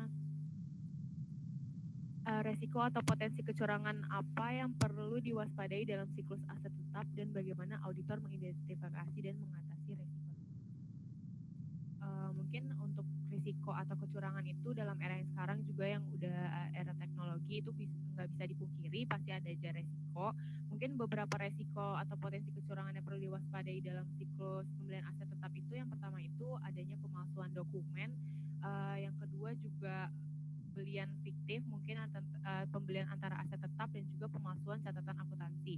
resiko atau potensi kecurangan apa yang perlu diwaspadai dalam siklus aset tetap dan bagaimana auditor mengidentifikasi dan mengatasi resiko. Mungkin untuk risiko atau kecurangan itu dalam era yang sekarang juga yang udah era teknologi itu nggak bisa dipungkiri, pasti ada aja resiko. Mungkin beberapa resiko atau potensi kecurangan yang perlu diwaspadai dalam siklus pembelian aset tetap itu, yang pertama itu adanya pemalsuan dokumen, yang kedua juga pembelian fiktif, mungkin pembelian antara aset tetap dan juga pemalsuan catatan akuntansi.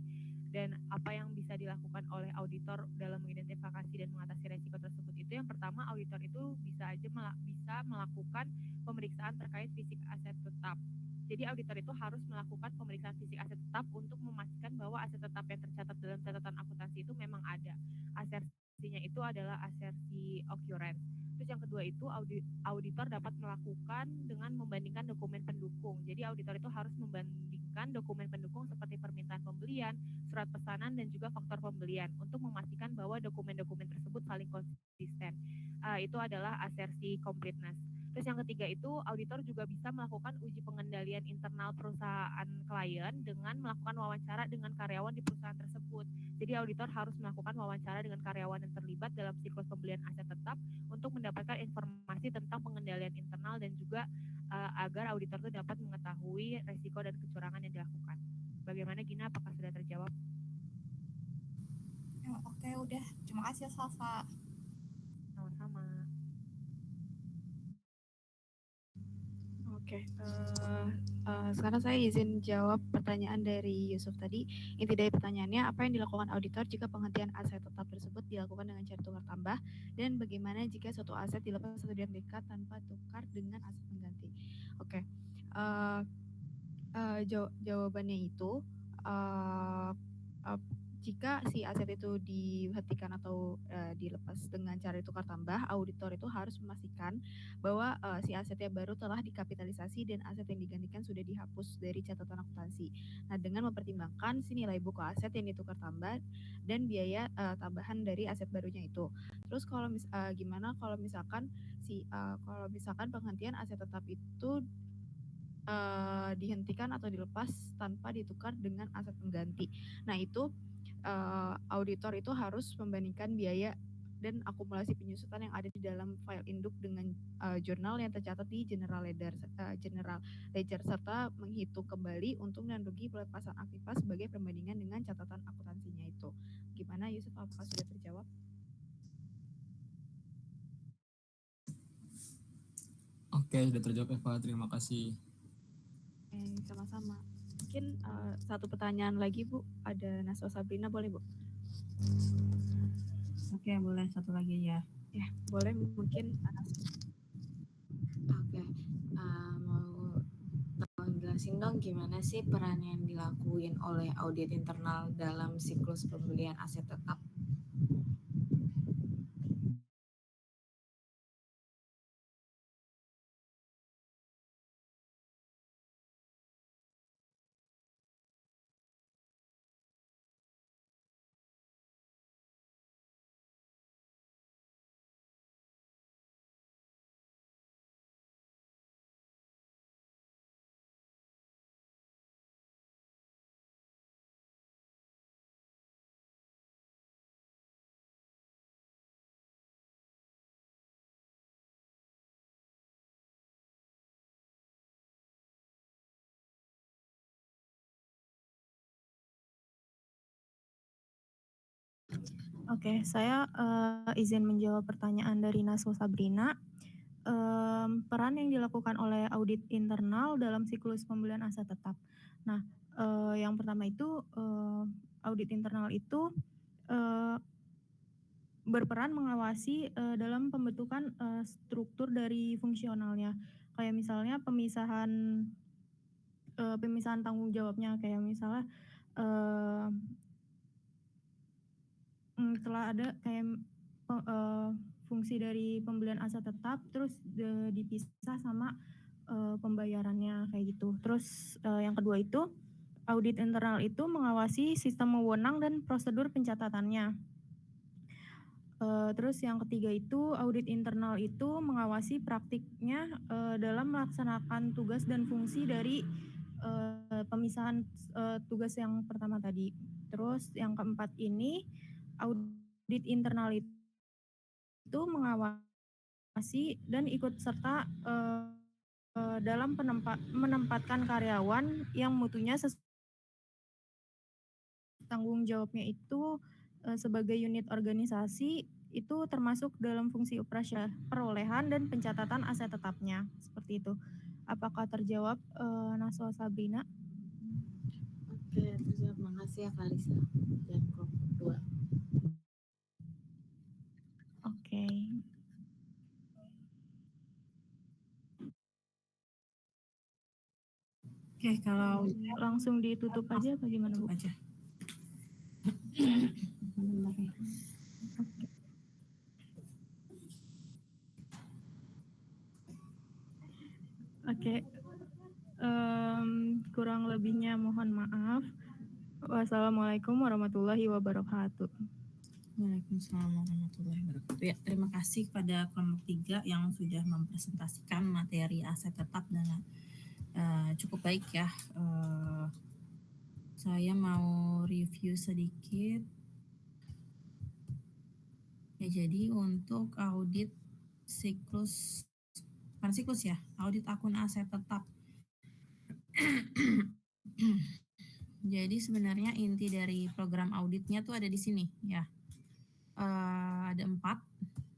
Dan apa yang bisa dilakukan oleh auditor dalam mengidentifikasi dan mengatasi resiko tersebut itu, yang pertama auditor itu bisa melakukan pemeriksaan terkait fisik aset tetap. Jadi auditor itu harus melakukan pemeriksaan fisik aset tetap untuk memastikan bahwa aset tetap yang tercatat dalam catatan akuntansi itu memang ada. Asersinya itu adalah asersi occurrence. Terus yang kedua itu auditor dapat melakukan dengan membandingkan dokumen pendukung. Jadi auditor itu harus membandingkan dokumen pendukung seperti permintaan pembelian, surat pesanan, dan juga faktor pembelian untuk memastikan bahwa dokumen-dokumen tersebut saling konsisten. Itu adalah asersi completeness. Terus yang ketiga itu auditor juga bisa melakukan uji pengendalian internal perusahaan klien dengan melakukan wawancara dengan karyawan di perusahaan tersebut. Jadi auditor harus melakukan wawancara dengan karyawan yang terlibat dalam siklus pembelian aset tetap untuk mendapatkan informasi tentang pengendalian internal dan juga agar auditor itu dapat mengetahui resiko dan kecurangan yang dilakukan. Bagaimana Gina, apakah sudah terjawab? Oke, udah. Terima kasih Salsa. Sama-sama. Oke, sekarang saya izin jawab pertanyaan dari Yusuf tadi. Inti dari pertanyaannya, apa yang dilakukan auditor jika penghentian aset tetap tersebut dilakukan dengan cara tukar tambah, dan bagaimana jika suatu aset dilepas atau dihentikan tanpa tukar dengan aset pengganti? Oke, jawabannya itu, jika si aset itu dihentikan atau dilepas dengan cara tukar tambah, auditor itu harus memastikan bahwa si asetnya baru telah dikapitalisasi dan aset yang digantikan sudah dihapus dari catatan akuntansi. Nah, dengan mempertimbangkan si nilai buku aset yang ditukar tambah dan biaya tambahan dari aset barunya itu. Terus kalau gimana kalau misalkan penghentian aset tetap itu dihentikan atau dilepas tanpa ditukar dengan aset pengganti. Nah, itu auditor itu harus membandingkan biaya dan akumulasi penyusutan yang ada di dalam file induk dengan jurnal yang tercatat di General Ledger serta menghitung kembali untung dan rugi pelepasan aktiva sebagai perbandingan dengan catatan akuntansinya itu. Gimana Yusuf, apakah sudah terjawab? Oke, sudah terjawab Eva, terima kasih. Sama-sama. Mungkin satu pertanyaan lagi Bu, ada Naswa Sabrina, boleh Bu? Oke, boleh satu lagi ya. Ya, boleh mungkin. Oke, mau jelasin dong gimana sih peran yang dilakuin oleh audit internal dalam siklus pembelian aset tetap? Oke, saya izin menjawab pertanyaan dari Naswa Sabrina. Peran yang dilakukan oleh audit internal dalam siklus pembelian aset tetap. Nah, yang pertama itu audit internal itu berperan mengawasi dalam pembentukan struktur dari fungsionalnya. Kayak misalnya pemisahan tanggung jawabnya, kayak misalnya telah ada kayak fungsi dari pembelian aset tetap, terus dipisah sama pembayarannya kayak gitu. Terus yang kedua itu audit internal itu mengawasi sistem wewenang dan prosedur pencatatannya. Terus yang ketiga itu audit internal itu mengawasi praktiknya dalam melaksanakan tugas dan fungsi dari pemisahan tugas yang pertama tadi. Terus yang keempat ini audit internal itu mengawasi dan ikut serta dalam menempatkan karyawan yang mutunya tanggung jawabnya itu sebagai unit organisasi itu termasuk dalam fungsi operasional perolehan dan pencatatan aset tetapnya, seperti itu. Apakah terjawab Naswa Sabrina? Oke, terjawab. Makasih ya Clarissa. Dan kelompok 2. Oke. Oke, kalau langsung ditutup aja apa gimana, Bu? Tutup aja. Oke. Kurang lebihnya mohon maaf. Wassalamualaikum warahmatullahi wabarakatuh. Waalaikumsalam warahmatullahi wabarakatuh. Ya, terima kasih kepada kelompok 3 yang sudah mempresentasikan materi aset tetap dengan cukup baik ya. Saya mau review sedikit. Ya, jadi untuk audit siklus, bukan siklus ya, audit akun aset tetap. Jadi sebenarnya inti dari program auditnya tuh ada di sini ya. Ada 4.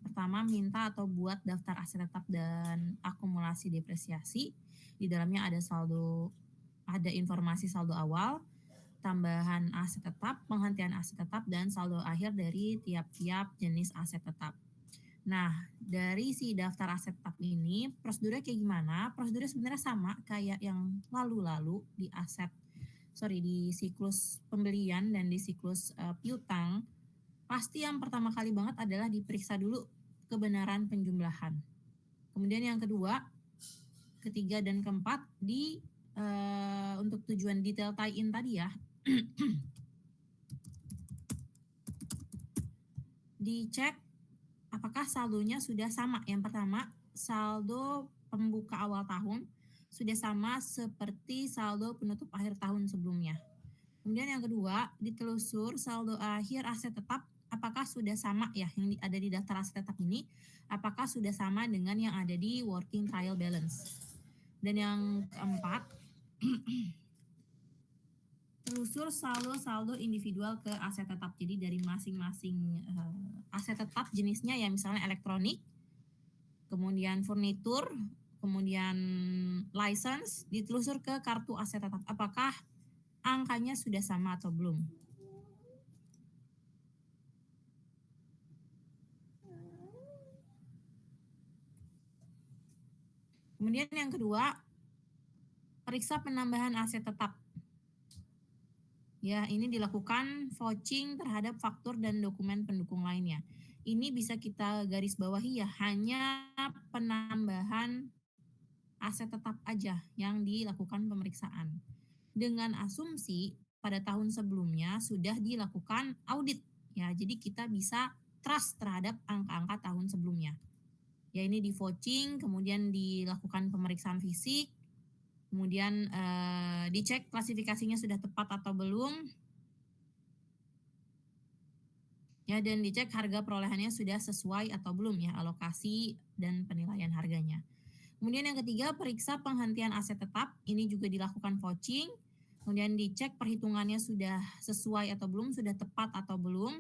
Pertama, minta atau buat daftar aset tetap dan akumulasi depresiasi. Di dalamnya ada saldo, ada informasi saldo awal, tambahan aset tetap, penghentian aset tetap, dan saldo akhir dari tiap-tiap jenis aset tetap. Nah, dari si daftar aset tetap ini, prosedurnya kayak gimana? Prosedurnya sebenarnya sama kayak yang lalu-lalu di siklus pembelian dan di siklus piutang. Pasti yang pertama kali banget adalah diperiksa dulu kebenaran penjumlahan. Kemudian yang kedua, ketiga, dan keempat untuk tujuan detail tie-in tadi ya, dicek apakah saldonya sudah sama. Yang pertama, saldo pembuka awal tahun sudah sama seperti saldo penutup akhir tahun sebelumnya. Kemudian yang kedua, ditelusur saldo akhir aset tetap apakah sudah sama ya, yang ada di daftar aset tetap ini, apakah sudah sama dengan yang ada di working trial balance. Dan yang keempat, telusur saldo individual ke aset tetap. Jadi dari masing-masing aset tetap jenisnya ya, misalnya elektronik, kemudian furnitur, kemudian license, ditelusur ke kartu aset tetap. Apakah angkanya sudah sama atau belum? Kemudian yang kedua, periksa penambahan aset tetap. Ya, ini dilakukan vouching terhadap faktur dan dokumen pendukung lainnya. Ini bisa kita garis bawahi ya, hanya penambahan aset tetap aja yang dilakukan pemeriksaan. Dengan asumsi pada tahun sebelumnya sudah dilakukan audit. Ya, jadi kita bisa trust terhadap angka-angka tahun sebelumnya. Ya, ini di vouching, kemudian dilakukan pemeriksaan fisik, kemudian dicek klasifikasinya sudah tepat atau belum. Ya, dan dicek harga perolehannya sudah sesuai atau belum ya, alokasi dan penilaian harganya. Kemudian yang ketiga, periksa penghentian aset tetap. Ini juga dilakukan vouching. Kemudian dicek perhitungannya sudah sesuai atau belum, sudah tepat atau belum.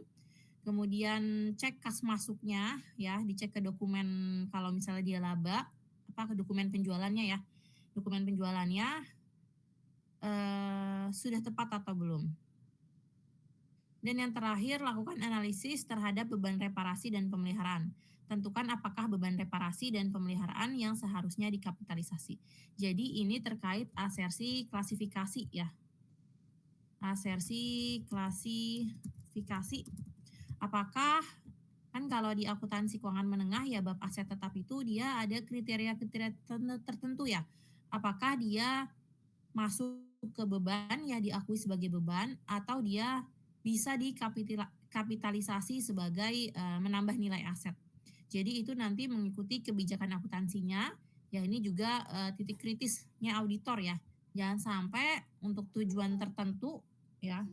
Kemudian cek kas masuknya ya, dicek ke dokumen kalau misalnya dia laba, ke dokumen penjualannya ya. Dokumen penjualannya sudah tepat atau belum. Dan yang terakhir, lakukan analisis terhadap beban reparasi dan pemeliharaan. Tentukan apakah beban reparasi dan pemeliharaan yang seharusnya dikapitalisasi. Jadi ini terkait asersi klasifikasi ya. Asersi klasifikasi. Apakah kan kalau di akuntansi keuangan menengah ya bab aset tetap itu dia ada kriteria-kriteria tertentu ya. Apakah dia masuk ke beban ya diakui sebagai beban atau dia bisa dikapitalisasi sebagai menambah nilai aset. Jadi itu nanti mengikuti kebijakan akuntansinya. Ya ini juga titik kritisnya auditor ya. Jangan sampai untuk tujuan tertentu ya.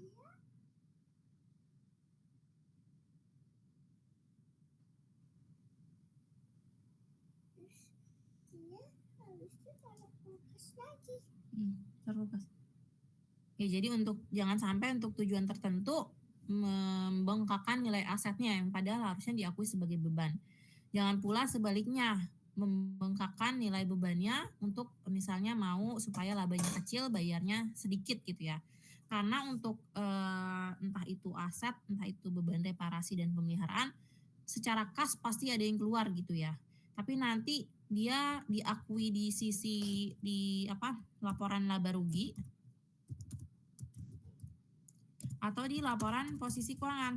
Terlupas. Ya, jadi jangan sampai untuk tujuan tertentu membengkakkan nilai asetnya yang padahal harusnya diakui sebagai beban. Jangan pula sebaliknya membengkakkan nilai bebannya untuk misalnya mau supaya labanya kecil, bayarnya sedikit gitu ya. Karena untuk entah itu aset, entah itu beban reparasi dan pemeliharaan, secara kas pasti ada yang keluar gitu ya. Tapi nanti dia diakui di sisi laporan laba rugi atau di laporan posisi keuangan.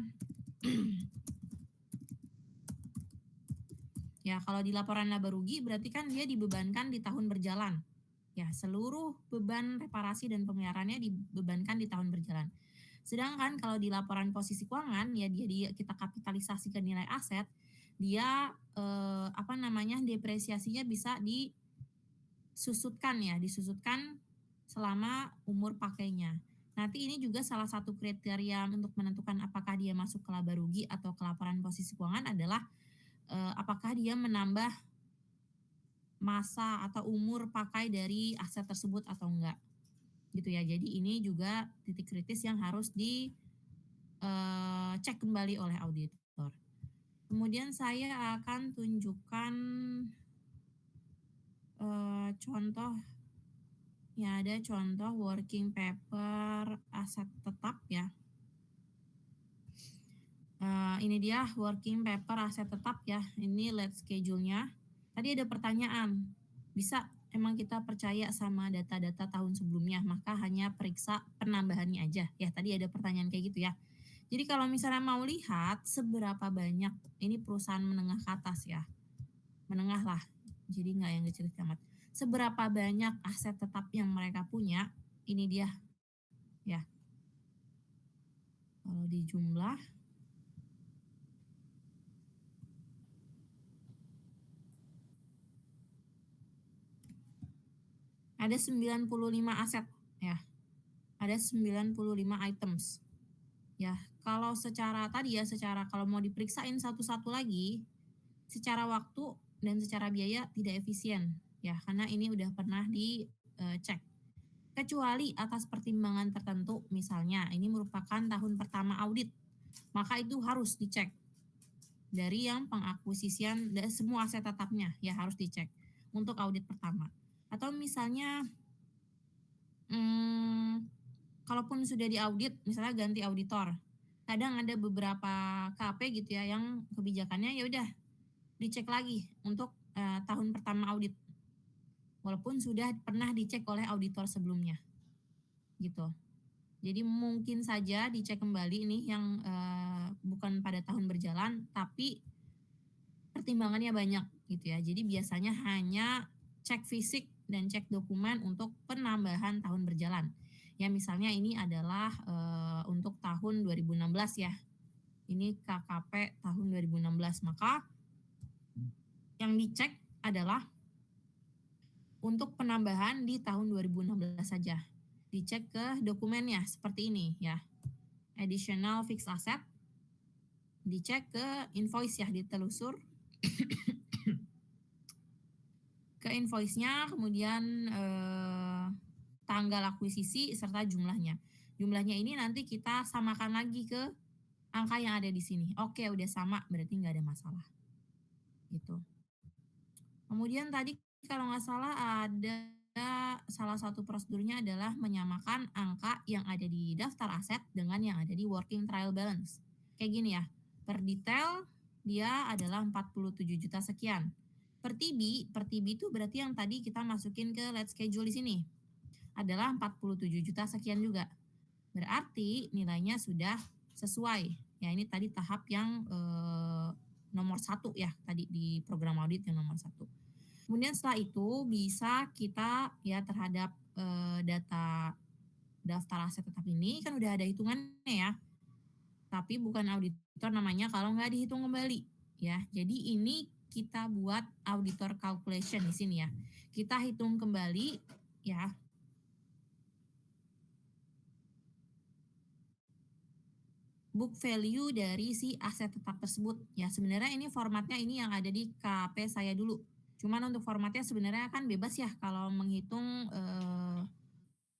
Ya, kalau di laporan laba rugi berarti kan dia dibebankan di tahun berjalan. Ya, seluruh beban reparasi dan pemeliharaannya dibebankan di tahun berjalan. Sedangkan kalau di laporan posisi keuangan ya dia kita kapitalisasi ke nilai aset, dia depresiasinya bisa disusutkan selama umur pakainya. Nanti ini juga salah satu kriteria untuk menentukan apakah dia masuk ke laba rugi atau ke laporan posisi keuangan adalah apakah dia menambah masa atau umur pakai dari aset tersebut atau enggak. Gitu ya. Jadi ini juga titik kritis yang harus dicek kembali oleh auditor. Kemudian saya akan tunjukkan contoh. Ya, ada contoh working paper aset tetap ya. Ini dia working paper aset tetap ya. Ini late schedule-nya. Tadi ada pertanyaan, bisa emang kita percaya sama data-data tahun sebelumnya, maka hanya periksa penambahannya aja. Ya, tadi ada pertanyaan kayak gitu ya. Jadi kalau misalnya mau lihat seberapa banyak, ini perusahaan menengah ke atas ya. Menengah lah, jadi nggak yang kecil amat. Seberapa banyak aset tetap yang mereka punya, ini dia ya. Kalau di jumlah ada 95 aset ya. Ada 95 items. Ya, kalau secara kalau mau diperiksain satu-satu lagi, secara waktu dan secara biaya tidak efisien ya, karena ini udah pernah dicek. Kecuali atas pertimbangan tertentu, misalnya ini merupakan tahun pertama audit, maka itu harus dicek dari yang pengakuisisian dan semua aset tetapnya ya harus dicek untuk audit pertama. Atau misalnya kalaupun sudah diaudit, misalnya ganti auditor, kadang ada beberapa KP gitu ya yang kebijakannya ya udah dicek lagi untuk tahun pertama audit, walaupun sudah pernah dicek oleh auditor sebelumnya, gitu. Jadi mungkin saja dicek kembali ini yang bukan pada tahun berjalan, tapi pertimbangannya banyak gitu ya. Jadi biasanya hanya cek fisik dan cek dokumen untuk penambahan tahun berjalan. Ya misalnya ini adalah untuk tahun 2016 ya. Ini KKP tahun 2016, maka yang dicek adalah untuk penambahan di tahun 2016 saja. Dicek ke dokumennya seperti ini ya. Additional fixed asset. Dicek ke invoice ya, ditelusur ke invoice-nya, kemudian tanggal akuisisi serta jumlahnya. Jumlahnya ini nanti kita samakan lagi ke angka yang ada di sini. Oke, udah sama, berarti nggak ada masalah. Gitu. Kemudian tadi kalau nggak salah ada salah satu prosedurnya adalah menyamakan angka yang ada di daftar aset dengan yang ada di working trial balance. Kayak gini ya, per detail dia adalah 47 juta sekian. Per TB itu berarti yang tadi kita masukin ke let's schedule di sini adalah 47 juta sekian juga. Berarti nilainya sudah sesuai. Ya ini tadi tahap yang nomor 1 ya, tadi di program audit yang nomor 1. Kemudian setelah itu bisa kita ya terhadap data daftar aset tetap ini kan udah ada hitungannya ya. Tapi bukan auditor namanya kalau nggak dihitung kembali ya. Jadi ini kita buat auditor calculation di sini ya. Kita hitung kembali ya. Book value dari si aset tetap tersebut. Ya sebenarnya ini formatnya ini yang ada di KP saya dulu. Cuman untuk formatnya sebenarnya kan bebas ya kalau menghitung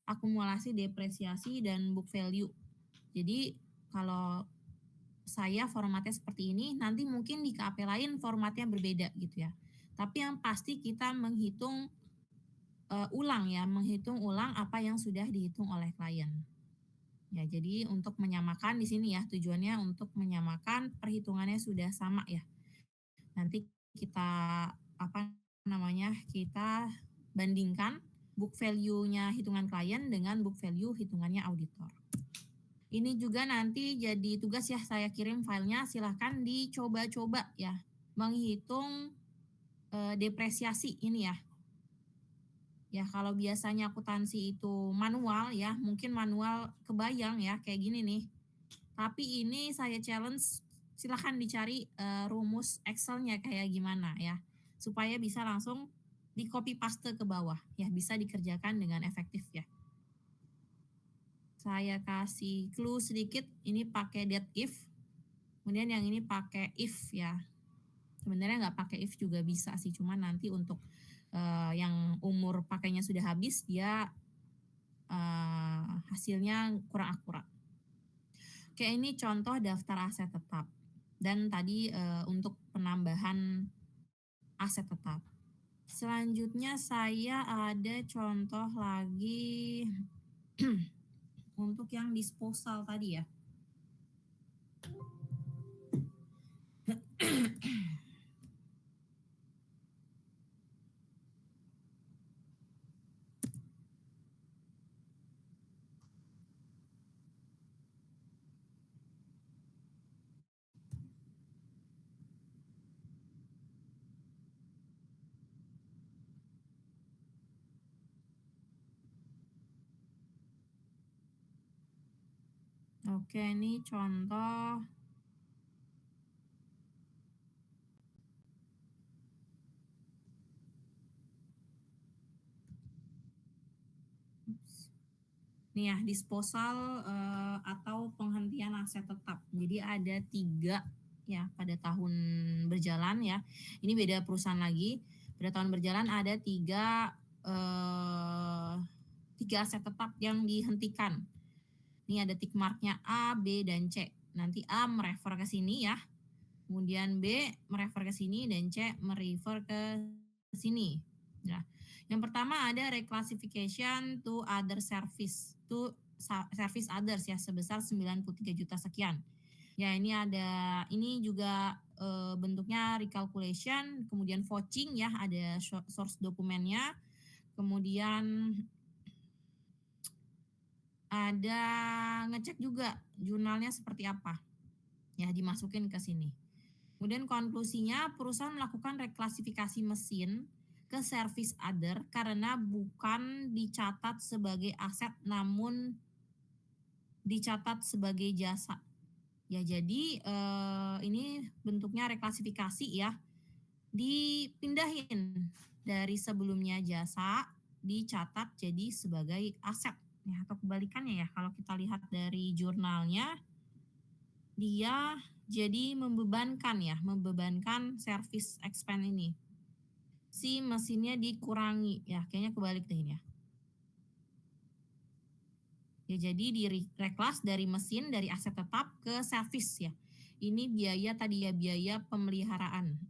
akumulasi, depresiasi, dan book value. Jadi kalau saya formatnya seperti ini, nanti mungkin di KP lain formatnya berbeda gitu ya. Tapi yang pasti kita menghitung ulang ya, menghitung ulang apa yang sudah dihitung oleh klien. Ya, jadi untuk menyamakan di sini ya, tujuannya untuk menyamakan perhitungannya sudah sama ya. Nanti kita kita bandingkan book value-nya hitungan klien dengan book value hitungannya auditor. Ini juga nanti jadi tugas ya, saya kirim filenya, silahkan dicoba-coba ya, menghitung depresiasi ini ya. Ya kalau biasanya akuntansi itu manual ya, mungkin manual kebayang ya kayak gini nih. Tapi ini saya challenge, silahkan dicari rumus Excel-nya kayak gimana ya, supaya bisa langsung di copy paste ke bawah ya, bisa dikerjakan dengan efektif ya. Saya kasih clue sedikit, ini pakai that if, kemudian yang ini pakai if ya. Sebenarnya nggak pakai if juga bisa sih, cuman nanti untuk yang umur pakainya sudah habis, dia hasilnya kurang akurat. Oke, ini contoh daftar aset tetap. Dan tadi untuk penambahan aset tetap. Selanjutnya saya ada contoh lagi untuk yang disposal tadi ya. Oke, ini contoh nih ya, disposal atau penghentian aset tetap. Jadi ada 3 ya pada tahun berjalan ya. Ini beda perusahaan lagi. Pada tahun berjalan ada 3 aset tetap yang dihentikan. Ini ada tick marknya A, B, dan C. Nanti A merefer ke sini ya. Kemudian B merefer ke sini dan C merefer ke sini. Nah, yang pertama ada reclassification to other service, to service others ya, sebesar 93 juta sekian. Ya ini ada, ini juga bentuknya recalculation, kemudian vouching ya, ada source dokumennya, kemudian ada ngecek juga jurnalnya seperti apa, ya dimasukin ke sini. Kemudian konklusinya perusahaan melakukan reklasifikasi mesin ke service other karena bukan dicatat sebagai aset namun dicatat sebagai jasa. Ya jadi ini bentuknya reklasifikasi ya, dipindahin dari sebelumnya jasa dicatat jadi sebagai aset. Ya, atau kebalikannya ya, kalau kita lihat dari jurnalnya dia jadi membebankan ya, membebankan service expense ini. Si mesinnya dikurangi ya, kayaknya kebalik deh ini ya. Ya, jadi di reclass dari mesin dari aset tetap ke service ya. Ini biaya tadi ya, biaya pemeliharaan.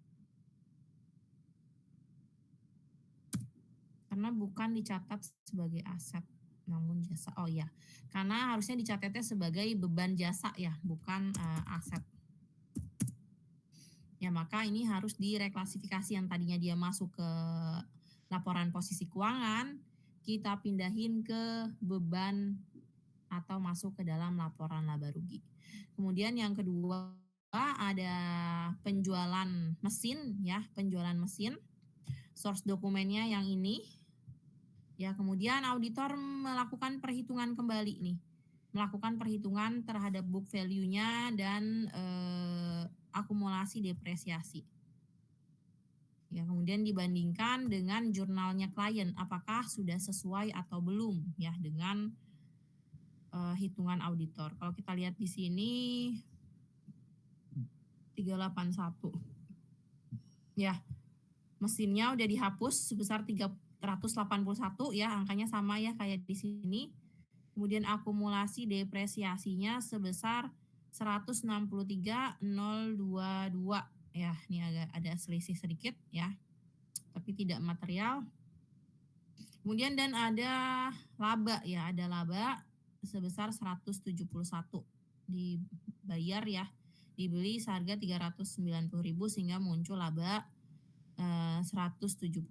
Karena bukan dicatat sebagai aset namun jasa. Oh ya, karena harusnya dicatatnya sebagai beban jasa ya, bukan aset. Ya, maka ini harus direklasifikasi yang tadinya dia masuk ke laporan posisi keuangan, kita pindahin ke beban atau masuk ke dalam laporan laba rugi. Kemudian yang kedua ada penjualan mesin ya, penjualan mesin. Source dokumennya yang ini. Ya, kemudian auditor melakukan perhitungan kembali nih. Melakukan perhitungan terhadap book value-nya dan akumulasi depresiasi. Ya, kemudian dibandingkan dengan jurnalnya klien apakah sudah sesuai atau belum ya dengan hitungan auditor. Kalau kita lihat di sini 381. Ya, mesinnya udah dihapus sebesar 381 ya, angkanya sama ya kayak di sini. Kemudian akumulasi depresiasinya sebesar 163.022 ya, ini agak ada selisih sedikit ya, tapi tidak material. Kemudian dan ada laba ya, ada laba sebesar 171 dibayar ya, dibeli seharga 390.000 sehingga muncul laba 171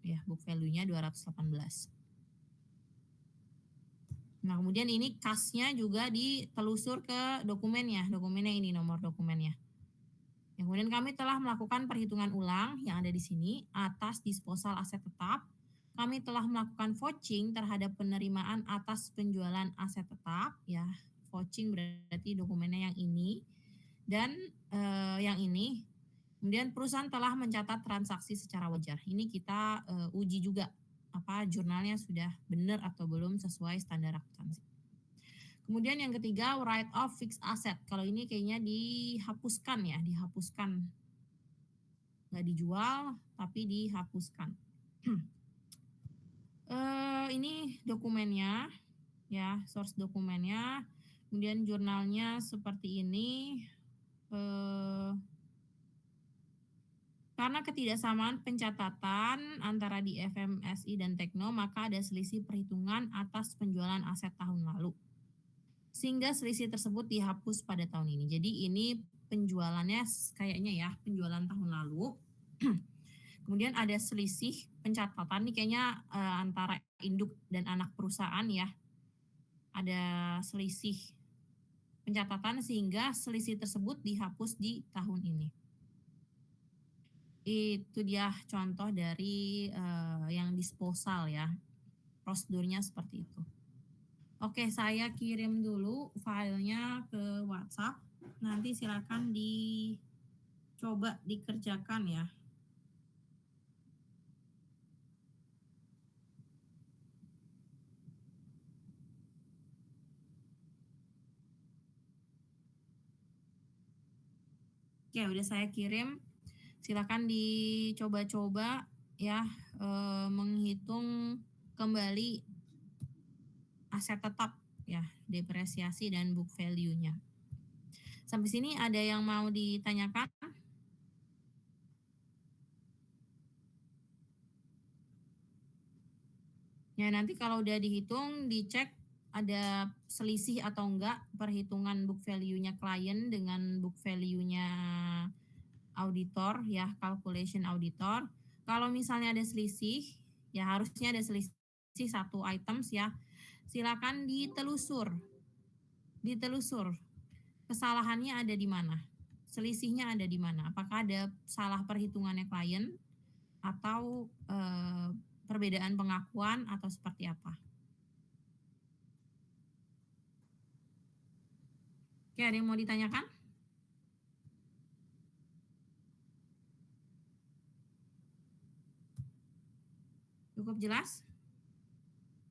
ya, book value-nya 218. Nah, kemudian ini kas-nya juga ditelusur ke dokumennya ini nomor dokumennya. Yang kemudian kami telah melakukan perhitungan ulang yang ada di sini atas disposal aset tetap. Kami telah melakukan vouching terhadap penerimaan atas penjualan aset tetap ya. Vouching berarti dokumennya yang ini dan yang ini. Kemudian perusahaan telah mencatat transaksi secara wajar. Ini kita uji juga apa jurnalnya sudah benar atau belum sesuai standar akuntansi. Kemudian yang ketiga write off fixed asset. Kalau ini kayaknya dihapuskan ya, dihapuskan. Nggak dijual tapi dihapuskan. Ini dokumennya ya, source dokumennya. Kemudian jurnalnya seperti ini. Karena ketidaksamaan pencatatan antara di FMSI dan Tekno, maka ada selisih perhitungan atas penjualan aset tahun lalu. Sehingga selisih tersebut dihapus pada tahun ini. Jadi ini penjualannya kayaknya ya, penjualan tahun lalu. Kemudian ada selisih pencatatan, ini kayaknya antara induk dan anak perusahaan ya. Ada selisih pencatatan sehingga selisih tersebut dihapus di tahun ini. Itu dia contoh dari yang disposal ya. Prosedurnya seperti itu. Oke, saya kirim dulu filenya ke WhatsApp. Nanti silakan dicoba dikerjakan ya. Oke, udah saya kirim. Silakan dicoba-coba ya menghitung kembali aset tetap ya, depresiasi dan book value-nya. Sampai sini ada yang mau ditanyakan? Ya, nanti kalau udah dihitung dicek ada selisih atau enggak perhitungan book value-nya klien dengan book value-nya auditor ya, calculation auditor. Kalau misalnya ada selisih, ya harusnya ada selisih satu items ya. Silakan ditelusur. Ditelusur. Kesalahannya ada di mana? Selisihnya ada di mana? Apakah ada salah perhitungannya klien atau perbedaan pengakuan atau seperti apa? Oke, ada yang mau ditanyakan? Cukup jelas?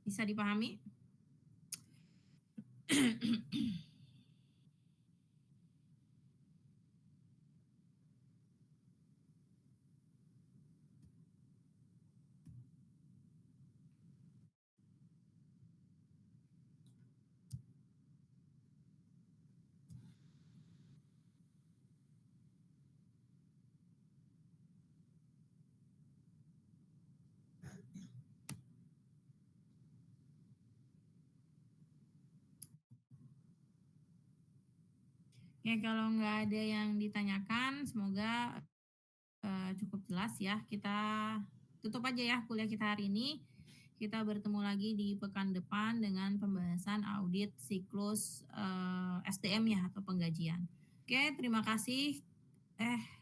Bisa dipahami? Oke, kalau nggak ada yang ditanyakan, semoga cukup jelas ya. Kita tutup aja ya kuliah kita hari ini. Kita bertemu lagi di pekan depan dengan pembahasan audit siklus SDM ya atau penggajian. Oke, terima kasih.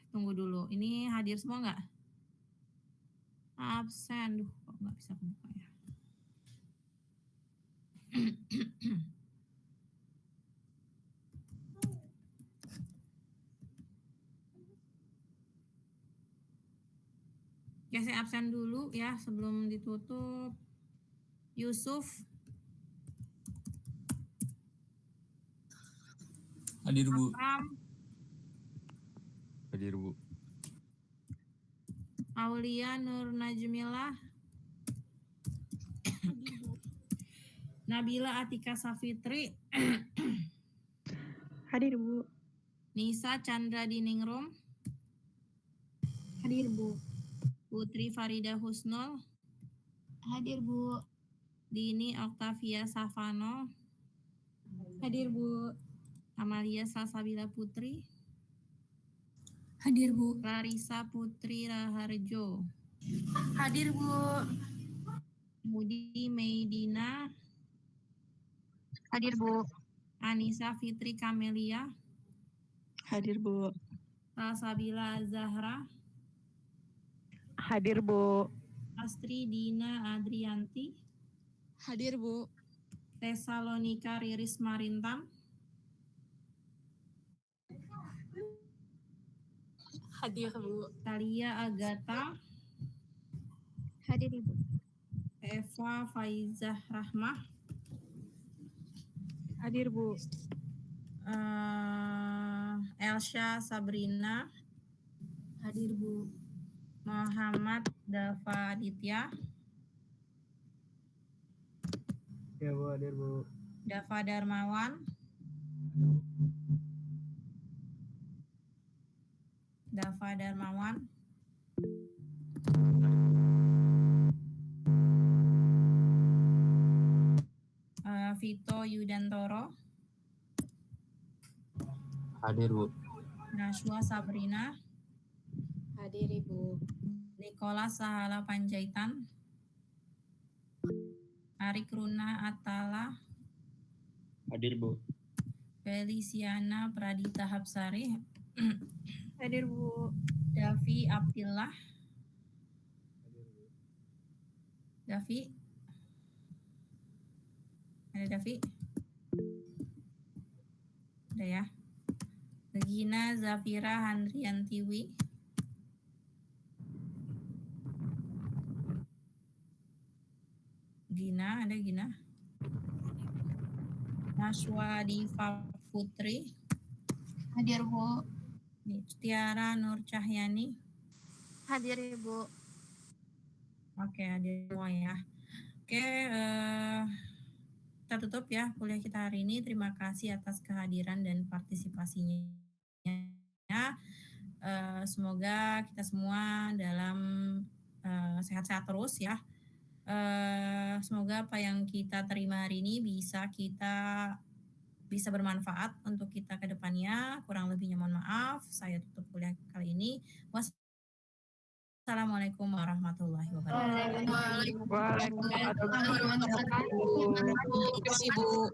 Tunggu dulu. Ini hadir semua nggak? Absen. Duh, kok nggak bisa kebuka ya. Ya, saya absen dulu ya sebelum ditutup. Yusuf. Hadir, Bu. Akram. Hadir, Bu. Aulia Nur Najmilah. Nabila Atika Safitri. Hadir, Bu. Nisa Chandra Diningrum. Hadir, Bu. Putri Farida Husnul. Hadir, Bu. Dini Oktavia Savano. Hadir, Bu. Amalia Salsabila Putri. Hadir, Bu. Clarissa Putri Raharjo. Hadir, Bu. Mudi Meidina. Hadir, Bu. Anissa Fitri Kamelia. Hadir, Bu. Salsabila Zahra. Hadir, Bu. Astri Dina Adrianti. Hadir, Bu. Tesalonika Riris Marintam. Hadir, Bu. Talia Agatha. Hadir, Ibu. Eva Faizah Rahmah. Hadir, Bu. Elsha Sabrina. Hadir, Bu. Muhammad Dava Aditya. Ya, Bu, hadir, Bu. Dava Darmawan. Dava Darmawan. Vito Yudantoro. Hadir, Bu. Nashwa Sabrina. Hadir, Ibu. Nicholas Sahala Panjaitan. Arik Runa Atala. Hadir, Bu. Feliciana Pradita Hapsari. Hadir, Bu. Davi Abdillah. Davi. Ada Davi? Ada ya. Regina Zafira Handriantiwi. Gina, ada Gina. Nashwa Diva Putri. Hadir, Bu. Tiara Nur Cahyani. Hadir, Ibu. Oke, hadir semua ya. Oke, kita tutup ya kuliah kita hari ini. Terima kasih atas kehadiran dan partisipasinya. Semoga kita semua dalam sehat-sehat terus ya. Semoga apa yang kita terima hari ini bisa bermanfaat untuk kita ke depannya. Kurang lebihnya mohon maaf. Saya tutup kuliah kali ini. Wassalamualaikum warahmatullahi wabarakatuh. Waalaikumsalam warahmatullahi wabarakatuh. Terima kasih, Bu.